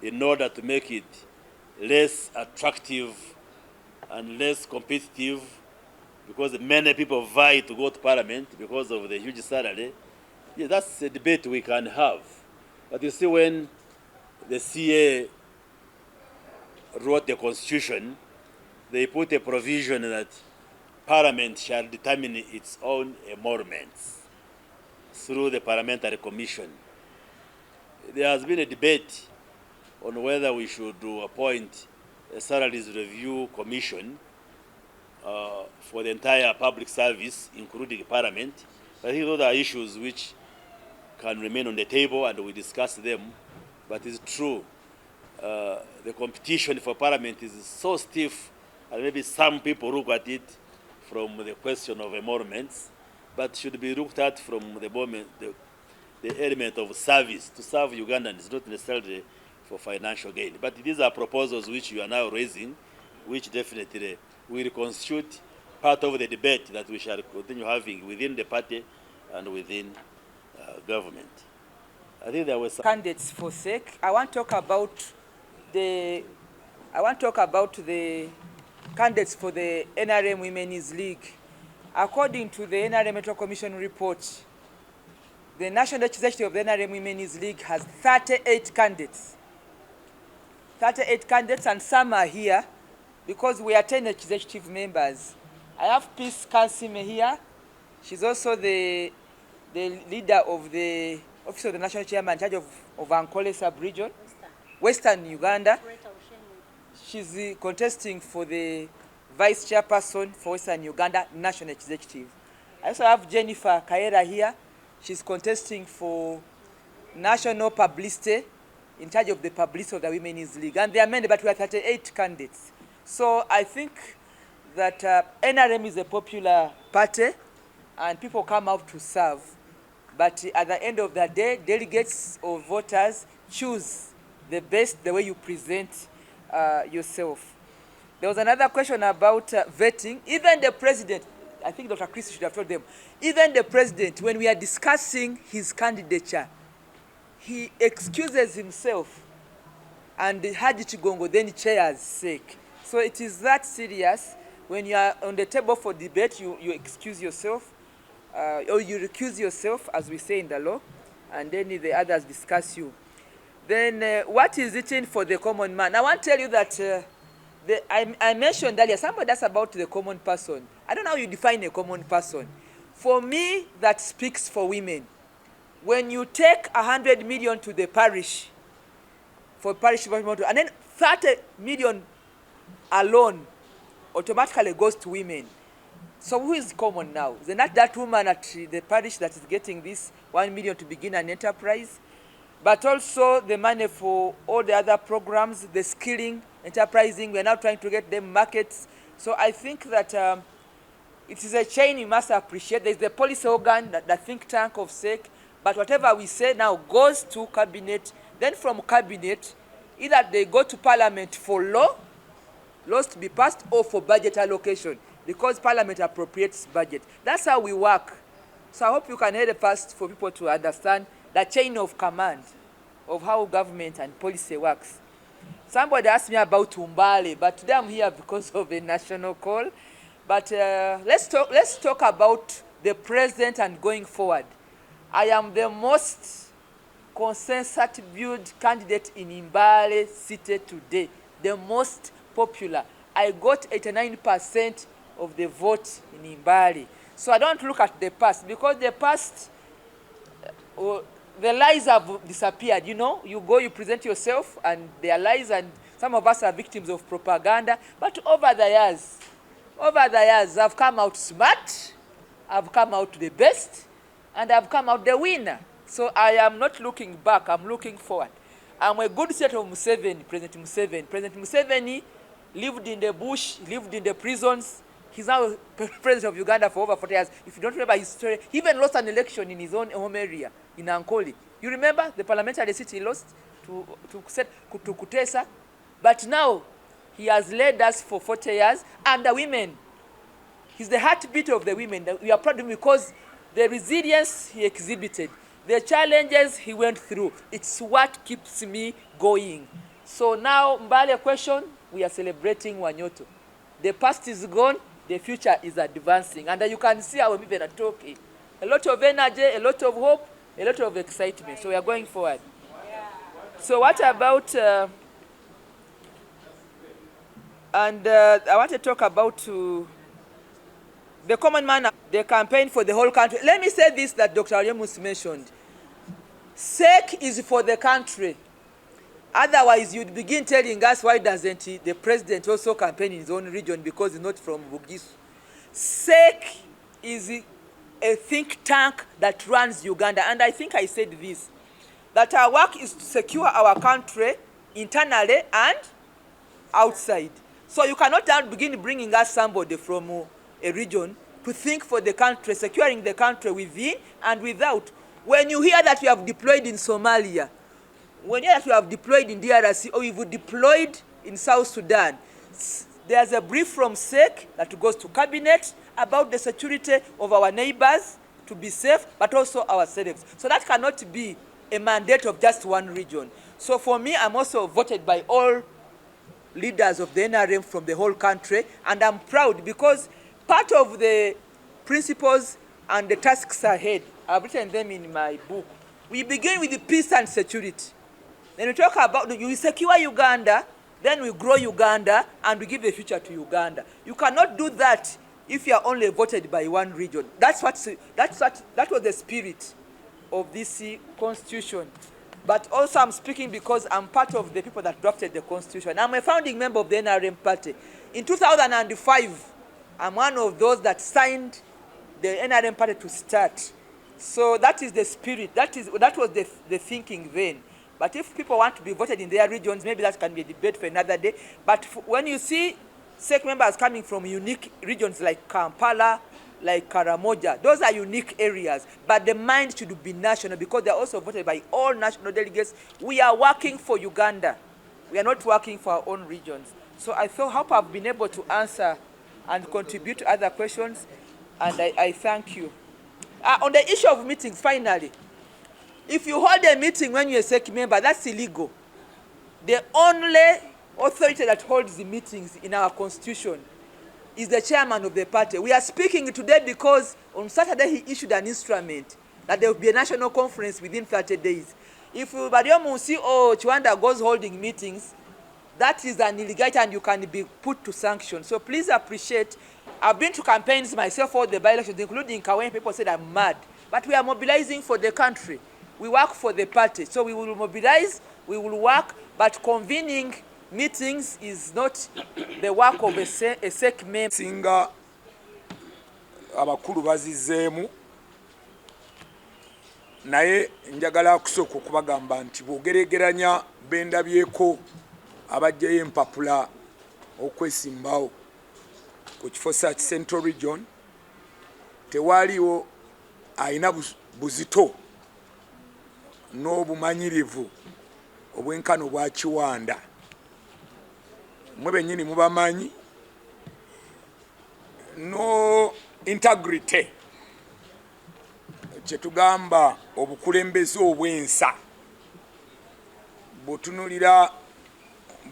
in order to make it less attractive and less competitive, because many people vie to go to parliament because of the huge salary. Yeah, that's a debate we can have. But you see, when the CA wrote the constitution, they put a provision that parliament shall determine its own emoluments through the parliamentary commission. There has been a debate on whether we should appoint a salaries review commission for the entire public service, including parliament. I think those are issues which can remain on the table, and we discuss them. But it's true, the competition for parliament is so stiff, and maybe some people look at it from the question of emoluments, but should be looked at from the moment, the element of service, to serve Ugandans, not necessarily for financial gain. But these are proposals which you are now raising, which definitely will constitute part of the debate that we shall continue having within the party and within government. I think there was some Candidates for sake. I want to talk about the candidates for the NRM Women's League. According to the NRM Electoral Commission report, the National Executive of the NRM Women's League has 38 candidates. 38 candidates, and some are here because we are 10 executive members. I have Peace Kansime here. She's also the leader of the Office of the National Chairman in charge of Ankole sub-region, Western Uganda. She's contesting for the Vice Chairperson for Western Uganda National Executive. I also have Jennifer Kaera here. She's contesting for National Publicity in charge of the publicity of the Women's League. And there are many, but we are 38 candidates. So I think that NRM is a popular party and people come out to serve. But at the end of the day, delegates or voters choose the best, the way you present yourself. There was another question about vetting. Even the president, I think Dr. Chris should have told them, even the president, when we are discussing his candidature, he excuses himself and Haji Chigongo then chairs sake. So it is that serious. When you are on the table for debate, you excuse yourself, or you recuse yourself, as we say in the law, and then the others discuss you. Then what is it in for the common man? I want to tell you that I mentioned earlier, somebody asked about the common person. I don't know how you define a common person. For me, that speaks for women. When you take 100 million to the parish, for parish development, and then 30 million alone automatically goes to women. So who is common now? Is it not that woman at the parish that is getting this 1 million to begin an enterprise? But also the money for all the other programs, the skilling, enterprising, we're now trying to get them markets. So I think that it is a chain we must appreciate. There's the policy organ, the think tank of SEC, but whatever we say now goes to cabinet. Then from cabinet, either they go to parliament for laws to be passed, or for budget allocation, because parliament appropriates budget. That's how we work. So I hope you can help us for people to understand the chain of command of how government and policy works. Somebody asked me about Umbale, but today I'm here because of a national call. But let's talk about the present and going forward. I am the most consensus-built candidate in Mbale city today, the most popular. I got 89% of the vote in Mbale. So I don't look at the past, because the past, the lies have disappeared. You know, you go, you present yourself, and there are lies, and some of us are victims of propaganda. But over the years, I've come out smart, I've come out the best, and I've come out the winner. So I am not looking back, I'm looking forward. I'm a good set of Museveni, President Museveni. President Museveni lived in the bush, lived in the prisons. He's now president of Uganda for over 40 years. If you don't remember his story, he even lost an election in his own home area, in Ankole. You remember the parliamentary seat he lost to Kutesa? But now, he has led us for 40 years, and the women. He's the heartbeat of the women. We are proud of him because the resilience he exhibited, the challenges he went through, it's what keeps me going. So now, Mbale question, we are celebrating Wanyoto. The past is gone, the future is advancing. And you can see our women are talking. A lot of energy, a lot of hope, a lot of excitement. So we are going forward. So what about... I want to talk about the common man, the campaign for the whole country. Let me say this that Dr. Remus mentioned. SEC is for the country. Otherwise, you'd begin telling us, why doesn't the president also campaign in his own region because he's not from Bugisu? SEC is a think tank that runs Uganda. And I think I said this, that our work is to secure our country internally and outside. So you cannot now begin bringing us somebody from a region to think for the country, securing the country within and without. When you hear that we have deployed in Somalia, when you hear that we have deployed in DRC, or we've deployed in South Sudan, there's a brief from SEC that goes to cabinet about the security of our neighbors to be safe, but also ourselves. So that cannot be a mandate of just one region. So for me, I'm also voted by all leaders of the NRM from the whole country, and I'm proud because part of the principles and the tasks ahead, I've written them in my book. We begin with the peace and security. Then we talk about, you secure Uganda, then we grow Uganda and we give the future to Uganda. You cannot do that if you are only voted by one region. That was the spirit of this constitution. But also I'm speaking because I'm part of the people that drafted the constitution. I'm a founding member of the NRM party. In 2005, I'm one of those that signed the NRM party to start. So that is the spirit. That was the thinking then. But if people want to be voted in their regions, maybe that can be a debate for another day. But when you see SEC members coming from unique regions like Kampala, like Karamoja, those are unique areas. But the mind should be national because they're also voted by all national delegates. We are working for Uganda. We are not working for our own regions. So I hope I've been able to answer and contribute to other questions. And I thank you. On the issue of meetings, finally, if you hold a meeting when you're a SEC member, that's illegal. The only authority that holds the meetings in our constitution is the chairman of the party. We are speaking today because on Saturday he issued an instrument that there will be a national conference within 30 days. If Bariomu see, oh, Chwanda goes holding meetings, that is an illegality and you can be put to sanction. So please appreciate. I've been to campaigns myself for the by-elections, including Kawen. People said I'm mad. But we are mobilizing for the country. We work for the party. So we will mobilize, we will work, but convening meetings is not the work of a SEC member. Singa abakulu bazizeemu naye njagala kusooka okubagamba nti bw'ogeregeranya bendabyeko abajjayo empapula okwesimbawo ku kifo kya Central Region tewaliwo ayina buzito n'obumanyirivu obwenkano bwa Kiwanda. Mwe bennyini mubamanyi, no integrity, kyetugamba obukulembeze obwensa. Bw'otunulira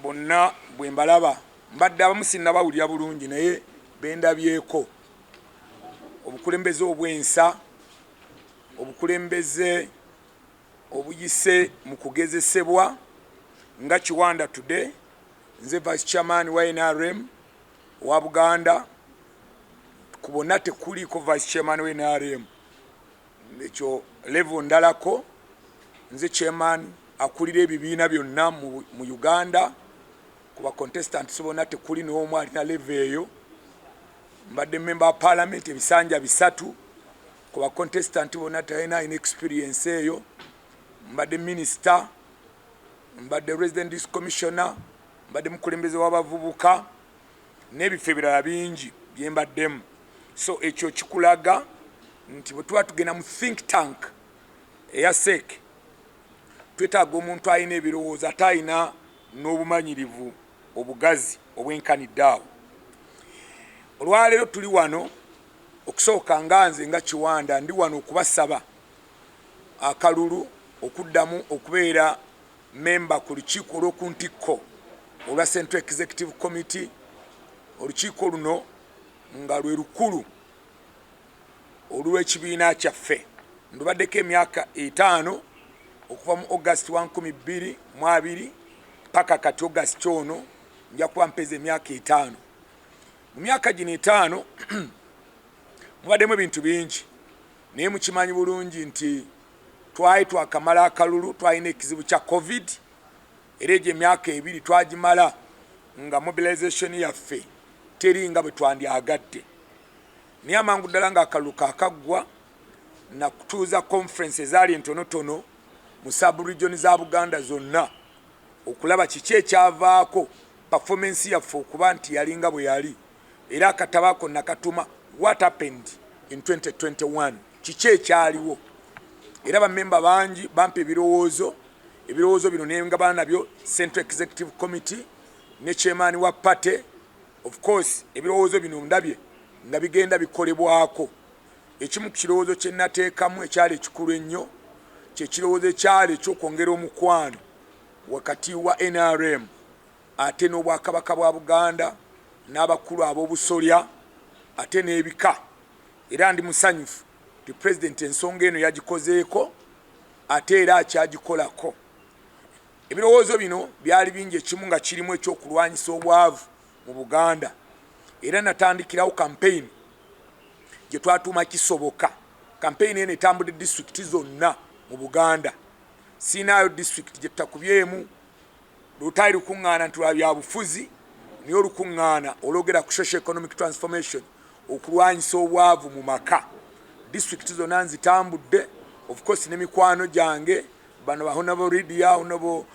bonna bwe mbalaba, mbadde abamu sinnabawulira bulungi naye bendabyeko. Obukulembeze obwensa, obukulembeze obuyise mu kugezesebwa nga Kiwanda today, nze vice chairman wa NRM wa Buganda, ku bonna tekuliko vice chairman wa NRM. Ekyo level ndalako, nze chairman akulira ebibiina byonna mu Uganda, ku ba contestants bonna tekuli n'omu alina level eyo. Mbadde member wa parliament ebisanja bisatu, ku ba contestant bonna talina experience eyo. Mbadde minister, mbadde resident district commissioner, mbadde mukulembeze w'abavubuka n'ebifo ebirala bingi bye mbaddemu. So ekyo kikulaga nti bwe tuba tugenda mu think tank eya SEC twetaaga omuntu alina ebirowoozo ate alina n'obumanyirivu obugazi obwenkanidde awo. Olwaleero tuli wano okusooka nga nze nga Kiwanda ndi wano okubasaba akalulu okuddamu okubeera memba ku lukiiko olw'okuntikko olwa Central Executive Committee. Olukiiko luno nga lwe lukulu olw'ekibiina kyaffe. Ndubaddeko emyaka 5 okuva mu August 2020 paka kati August ono nja kuba mpeza emyaka 5. Mu myaka gino 5 mubaddemu ebintu bingi naye mukimanyi bulungi nti twali twakamala akalulu, twalina ekizibu kya COVID era egyo emyaka 2 twagimala nga mobilization yaffe teri nga bwe twandyagadde. Naye amangu ddala nga akalulu kaakaggwa na kutuuza conference ezaali entonotono mu sub-region za Buganda zonna okulaba kiki ekyavaako performance yaffe okuba nti yalinga bwe yali. Era akatabaako nakatuma what happened in 2021, kiki ekyaliwo. Era bammemba bangi bampa ebirowoozo bino nengabana nabyo Central Executive Committee ne chairman wa party. Of course ebirowoozo bino ndabye nga bigenda bikolebwako. Ekimu ku kirowoozo kye nateekamu ekyali ekikulu ennyo kye kirowoozo ekyali ekyokwongera omukwano wakati wa NRM ate n'Obwakabaka bwa Buganda n'abakulu ab'obusolya ate n'ebika. Era ndi musanyufu ti president ensonga eno yagikozeeko ate era akyagikolako. ebirowoozo bino byali bingi ekimu nga kirimu ekyokulwanyisa obwavu mu Buganda era natandikirawo campaign gye twatuuma kisoboka. Campaign eno etambudde disitulikiti zonna mu Buganda. Siinaayo disitulikiti gye tutakubyemu lutayi lukuŋŋaana nti lwa byabufuzi naye olukuŋŋaana olwogera ku social economic transformation okulwanyisa obwavu mu maka. Disitulikiti zonna nzitambudde, of course ne mikwano gyange bano ba Honorable Lydia, Honorable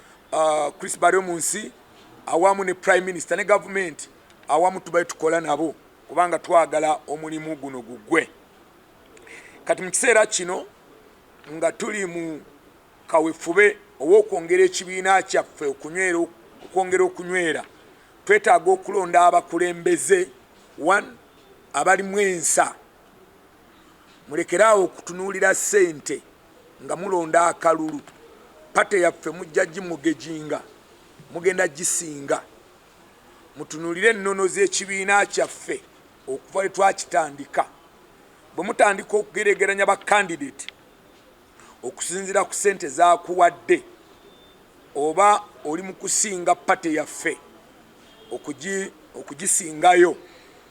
Chris Baryomunsi awamu ne Prime Minister ne government awamu tubaye tukola nabo kubanga twagala omulimu guno gugwe. Kati mu kiseera kino nga tuli mu kawefube ow'okwongera ekibiina kyaffe okwongera okunywera, twetaaga okulonda abakulembeze 1 abalimu ensa. Mulekeraawo okutunuulira ssente nga mulonda akalulu. Pate yaffe mujja gimugejinga, mugenda gisinga. Mutunuulire ennono z'ekibiina kyaffe okuva we twakitandika. Bwe mutandika okugeregeranya ba candidate okusinziira ku ssente zaakuwadde, oba oli mu kusinga pate yaffe okugisingayo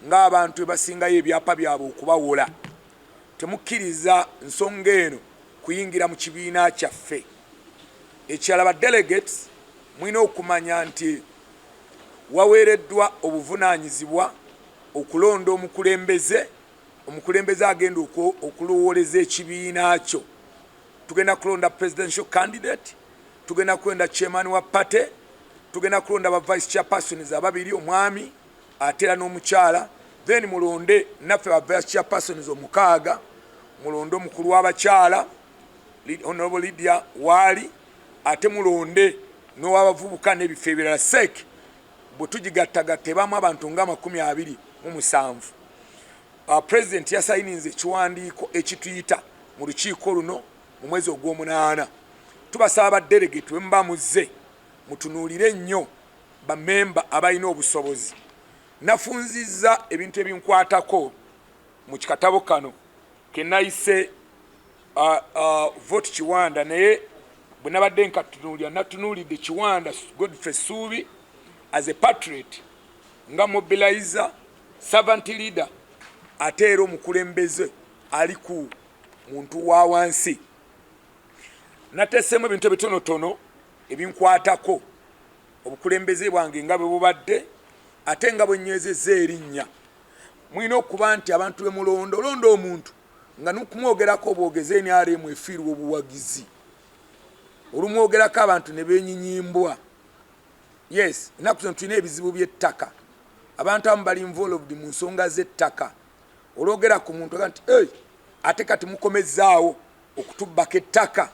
ng'abantu bwe basingayo ebyapa byabwe okubawola, temukkiriza nsonga eno kuyingira mu kibiina kyaffe. Ekirala ba delegates mulina okumanya nti waweereddwa obuvunaanyizibwa okulonda omukulembeze agenda okulowooleza ekibiina kyo. Tugenda kulonda presidential candidate, tugenda kulonda chairman wa party, tugenda kulonda ba vice chairpersons ababiri, omwami ate era n'omukyala, then mulonde naffe ba vice chairpersons omukaaga, mulonde omukulu w'abakyala Honorable Lydia waali, ate mulonde n'owabavubuka n'ebifo ebirala. Sek bwe tugigattagatta ebamu abantu nga 27. President yasayininze ekiwandiiko ekituyita mu lukiiko luno mu mwezi ogw'omunaana. Tubasaba delegate bwe muba muzze mutunuulire nnyo bammemba abalina obusobozi. Nafunzizza ebintu ebinkwatako mu kikatabo kano ke nayise vote Kiwanda, naye bwe nabadde nkatunuulira natunuulidde Kiwanda Godfrey Suubi as a patriot, nga mobilizer, servant leader, ate era omukulembeze ali ku muntu wa wansi. Nateesemu ebintu ebitonotono ebinkwatako obukulembeze bwange nga bwe bubadde, ate nga bwe nywezezza erinnya. Mulina okuba nti abantu be mulonda olonda omuntu nga nukumwogerako obwogeze Nrm efiirwa obuwagizi, olumwogerako abantu ne beenyinyimbwa. Yes, ennaku zino tulina ebizibu by'ettaka, abantu abamu bali involved mu nsonga z'ettaka. Olwogera ku muntu nti ate kati mukomezzaawo okutubbako ettaka.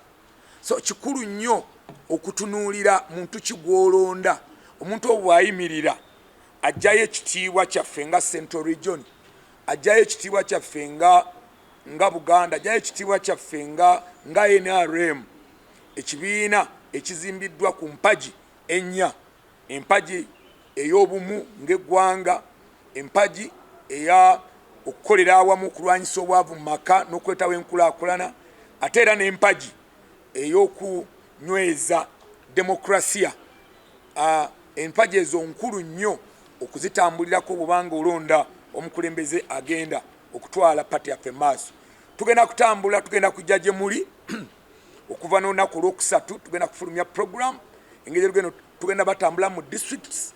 So kikulu nnyo okutunuulira muntu kigwolonda. Omuntu obwo ayimirira ajjayo ekitiibwa kyaffe nga Central Region, ajjayo ekitiibwa kyaffe nga Buganda, ajjayo ekitiibwa kyaffe nga NRM, ekibiina ekizimbiddwa ku mpagi ennya: empagi ey'obumu ng'eggwanga, empagi eya okukolera awamu okulwanyisa obwavu mu maka n'okwetawo enkulaakulana, ate era n'empagi ey'okunyweza demokrasiya. Empagi ezo nkulu nnyo okuzitambulirako bw'obanga olonda omukulembeze agenda okutwala pati yaffe maaso. Tugenda kutambula, tugenda kujja gye muli okuva n'olunaku olwokusatu. Tugenda kufulumya program engeri tugenda batambula mu districts,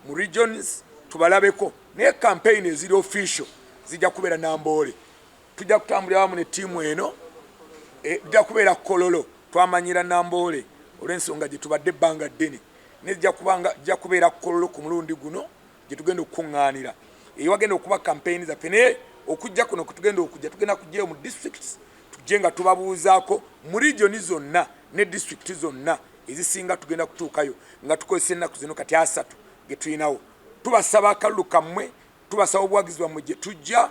mu regions, tubalabeko. Naye campaign eziri official zijja kubeera Namboole. Tujja kutambulira wamu ne ttiimu eno, tujja kubeera Kololo, twamanyira Namboole olw'ensonga gye tubadde ebbanga ddene. Nejja kubeera Kololo ku mulundi guno gye tugenda okukuŋŋaanira. Eyo wagenda okuba campaign zaffe, naye okujja kuno tugenda kujjayo mu districts, tujje nga tubabuuzaako mu regioni zonna ne district zonna ezisinga tugenda kutuukayo nga tukozesa ennaku zino kati 3 ge tulinawo. Tubasaba akalulu kammwe, tubasaba obuwagizi bwammwe gye tujja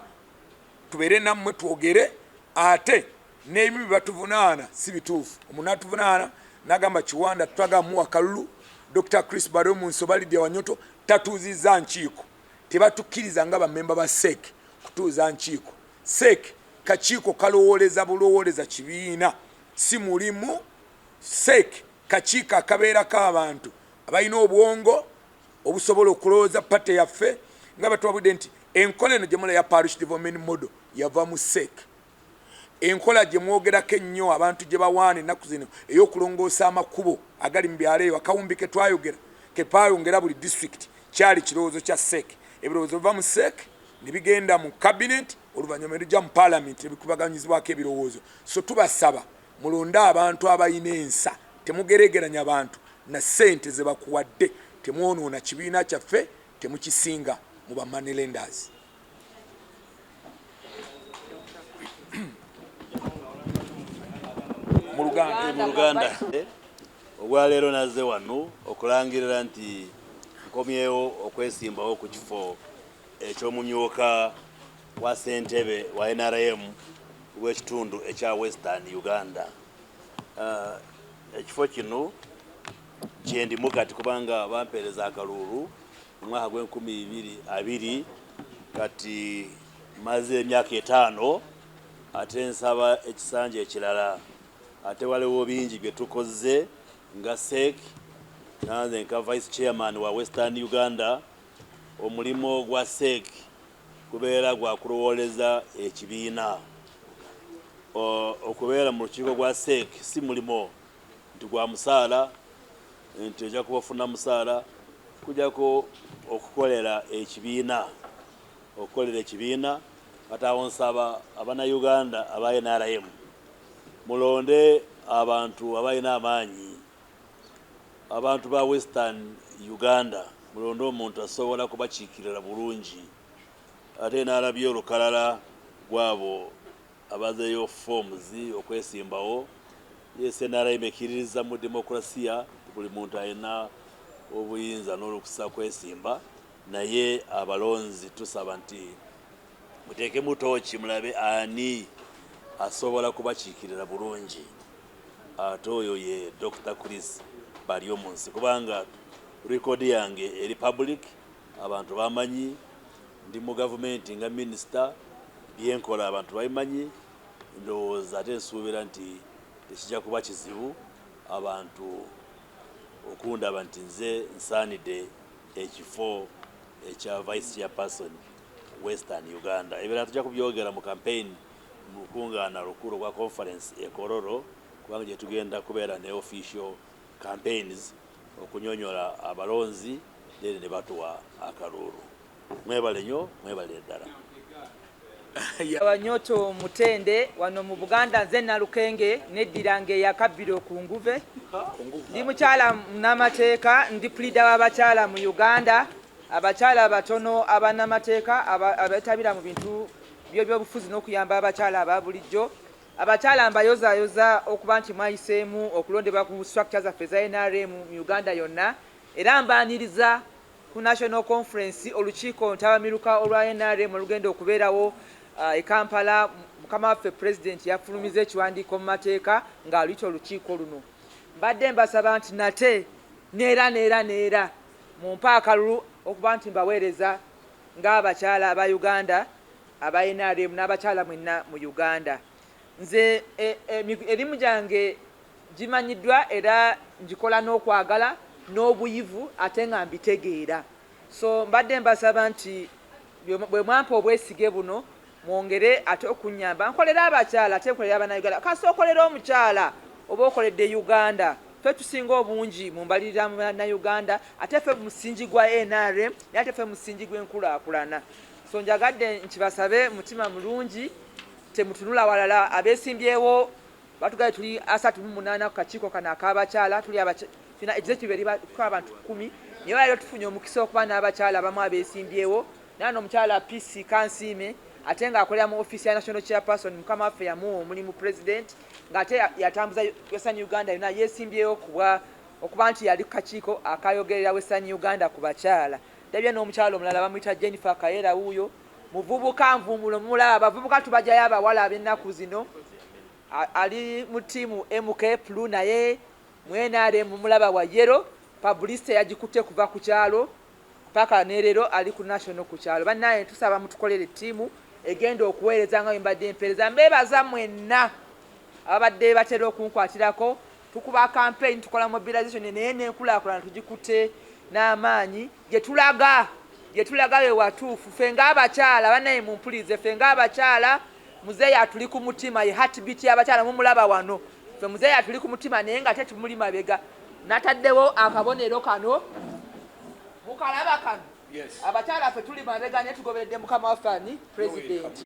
tubeere nammwe twogere, ate n'ebimu batuvunaana si bituufu. Omuntu atuvunaana n'agamba Kiwanda tutagamuwa akalulu, Dr. Chris Baryomunsi oba Lydia Wanyoto tatuuzizza nkiiko. Tebatukkiriza nga bammemba ba SEC kutuuza nkiiko. SEC kakiiko kalowooleza bulowooleza kibiina, si mulimu. SEC kakiiko akabeerako abantu abalina obwongo obusobola okulowooza pate yaffe nga batwabudde nti enkola eno gyemula ya parish development model yava mu SEC. Enkola gye mwogerako ennyo abantu gye bawaana ennaku zino ey'okulongoosa amakubo agali mu byalo eyo akawumbi ke twayongera buli district kyali kirowoozo kya SEC. Ebirowoozo biva mu SEC ne bigenda mu cabinet oluvannyuma ne bijja mu parliament ne bikubaganyizibwako ebirowoozo. So tubasaba mulonde abantu abalina ensa, temugeregeranya abantu na ssente ze bakuwadde, temwonoona kibiina kyaffe, temukisinga mu ba money lenders. Mu Luganda olwaleero nazze wano okulangirira nti nkomyewo okwesimbawo ku kifo eky'omumyuka wa ssentebe wa NRM w'ekitundu ekya Western Uganda. Ekifo kino kyendimu kati kubanga bampeereza akalulu mu mwaka gw'2020 kati maze emyaka 5 ate nsaba ekisanja ekirala. Ate waliwo bingi bye tukoze nga SEC, nanze nka vice chairman wa Western Uganda. Omulimo gwa SEC kubeera gwa kulowooleza ekibiina. Okubeera mu lukiiko gwa SEC si mulimo nti gwa musaala, nti ojja kuba ofuna musaala, kujjako okukolera ekibiina. Kati awo nsaba Abannayuganda aba NRM mulonde abantu abalina amaanyi, abantu ba Western Uganda, mulonde omuntu asobola kubakiikirira bulungi. Ate n'alabye olukalala gwabo abazeeyo forms okwesimbawo. Yes, NRM ekkiririza mu demokrasiya, buli muntu alina obuyinza n'olukusa kwesimba, naye abalonzi tusaba nti muteekemu tooki mulabe ani asobola kubakiikirira bulungi. Ate oyo ye Dr. Chris Baryomunsi, kubanga rekodi yange eri public, abantu bamanyi ndi mu gavumenti nga minisita, byenkola abantu babimanyi. Ndowooza ate nsuubira nti tekijja kuba kizibu abantu okundaba nti nze nsaanidde ekifo ekya vice chairperson Western Uganda. Ebirala tujja kubyogera mu campaign mu lukungaana lukulu kwa conference e Kololo, kubanga gye tugenda kubeera ne official campaigns okunyonyola abalonzi ne batuwa akalulu. Mwebale nnyo, mwebale ddala. Abanyoto Mutende wano mu Buganda, nze Nalukenge neddirange yakabbiro ku Nguve. Ndi mukyala munnamateeka, ndi pleader w'abakyala mu Uganda, abakyala abatono abannamateeka abeetabira mu bintu by'obufuzi n'okuyamba abakyala aba bulijjo. Abakyala mbayozaayoza okuba nti mwayiseemu okulondebwa ku structure zaffe za NRM mu Uganda yonna, era mbaaniriza ku National Conference olukiiko ntabamiruka olwa NRM olugenda okubeerawo e Kampala. Mukama waffe President yafulumiza ekiwandiiko mu mateeka ng'aluyita olukiiko luno. Mbadde mbasaba nti nate neera mumpa akalulu okuba nti mbaweereza ng'abakyala aba Uganda aba NRM n'abakyala mwenna mu Uganda. Nze erimu gyange gimanyiddwa era ngikola n'okwagala n'obuyivu ate nga mbitegeera. So mbadde mbasaba nti bwe mwampa obwesige buno mwongere ate okunnyamba nkolera abakyala ate nkolera Abannayuganda. Kasi okolera omukyala oba okoledde Uganda, ffe tusinga obungi mu mbalirira mu Bannayuganda, ate ffe musingi gwa NRM naye ate ffe musingi gw'enkulaakulana. So njagadde nkibasabe mutima mulungi, temutunula walala. Abeesimbyewo batugaye tuli 38 ku kakiiko kano ak'abakyala, tuli tulina executive eriko abantu 10, naye waliwo tufunye omukisa okuba n'abakyala abamu abeesimbyewo. Nano omukyala PC Kansiime ate ng'akolera mu office ya National Chairperson, mukama waffe yamuwa omulimu President, ng'ate yatambuza Western Uganda yonna yeesimbyewo okuba nti yali ku kakiiko akayogerera Western Uganda ku bakyala. Ndabye n'omukyala omulala bamuyita Jennifer Kayera, wuuyo muvubuka nvumulo mulaba. Abavubuka tubajjayo abawala ab'ennaku zino, ali mu ttiimu MK Plu, naye mu NRM mulaba wa yero, publicity yagikutte kuva ku kyalo paka nerero ali ku national ku kyalo. Bannaye tusaba mutukolere ttiimu egenda okuweereza nga mbadde empeereza. Mbeebaza mwenna abadde batera okunkwatirako tukuba campaign tukola mobilization naye n'enkulaakulana tugikutte n'amaanyi gye tulaga we watuufu ffe ng'abakyala bannaye mumpulirize ffe ng'abakyala muzeeyi atuli ku mutima ye heartbeat y'abakyala mumulaba wano ffe muzeeyi atuli ku mutima naye nga tetumuli mabega nataddewo akabonero kano mukalaba kano abakyala ffe tuli mabega naye tugoberedde mukama waffe ani president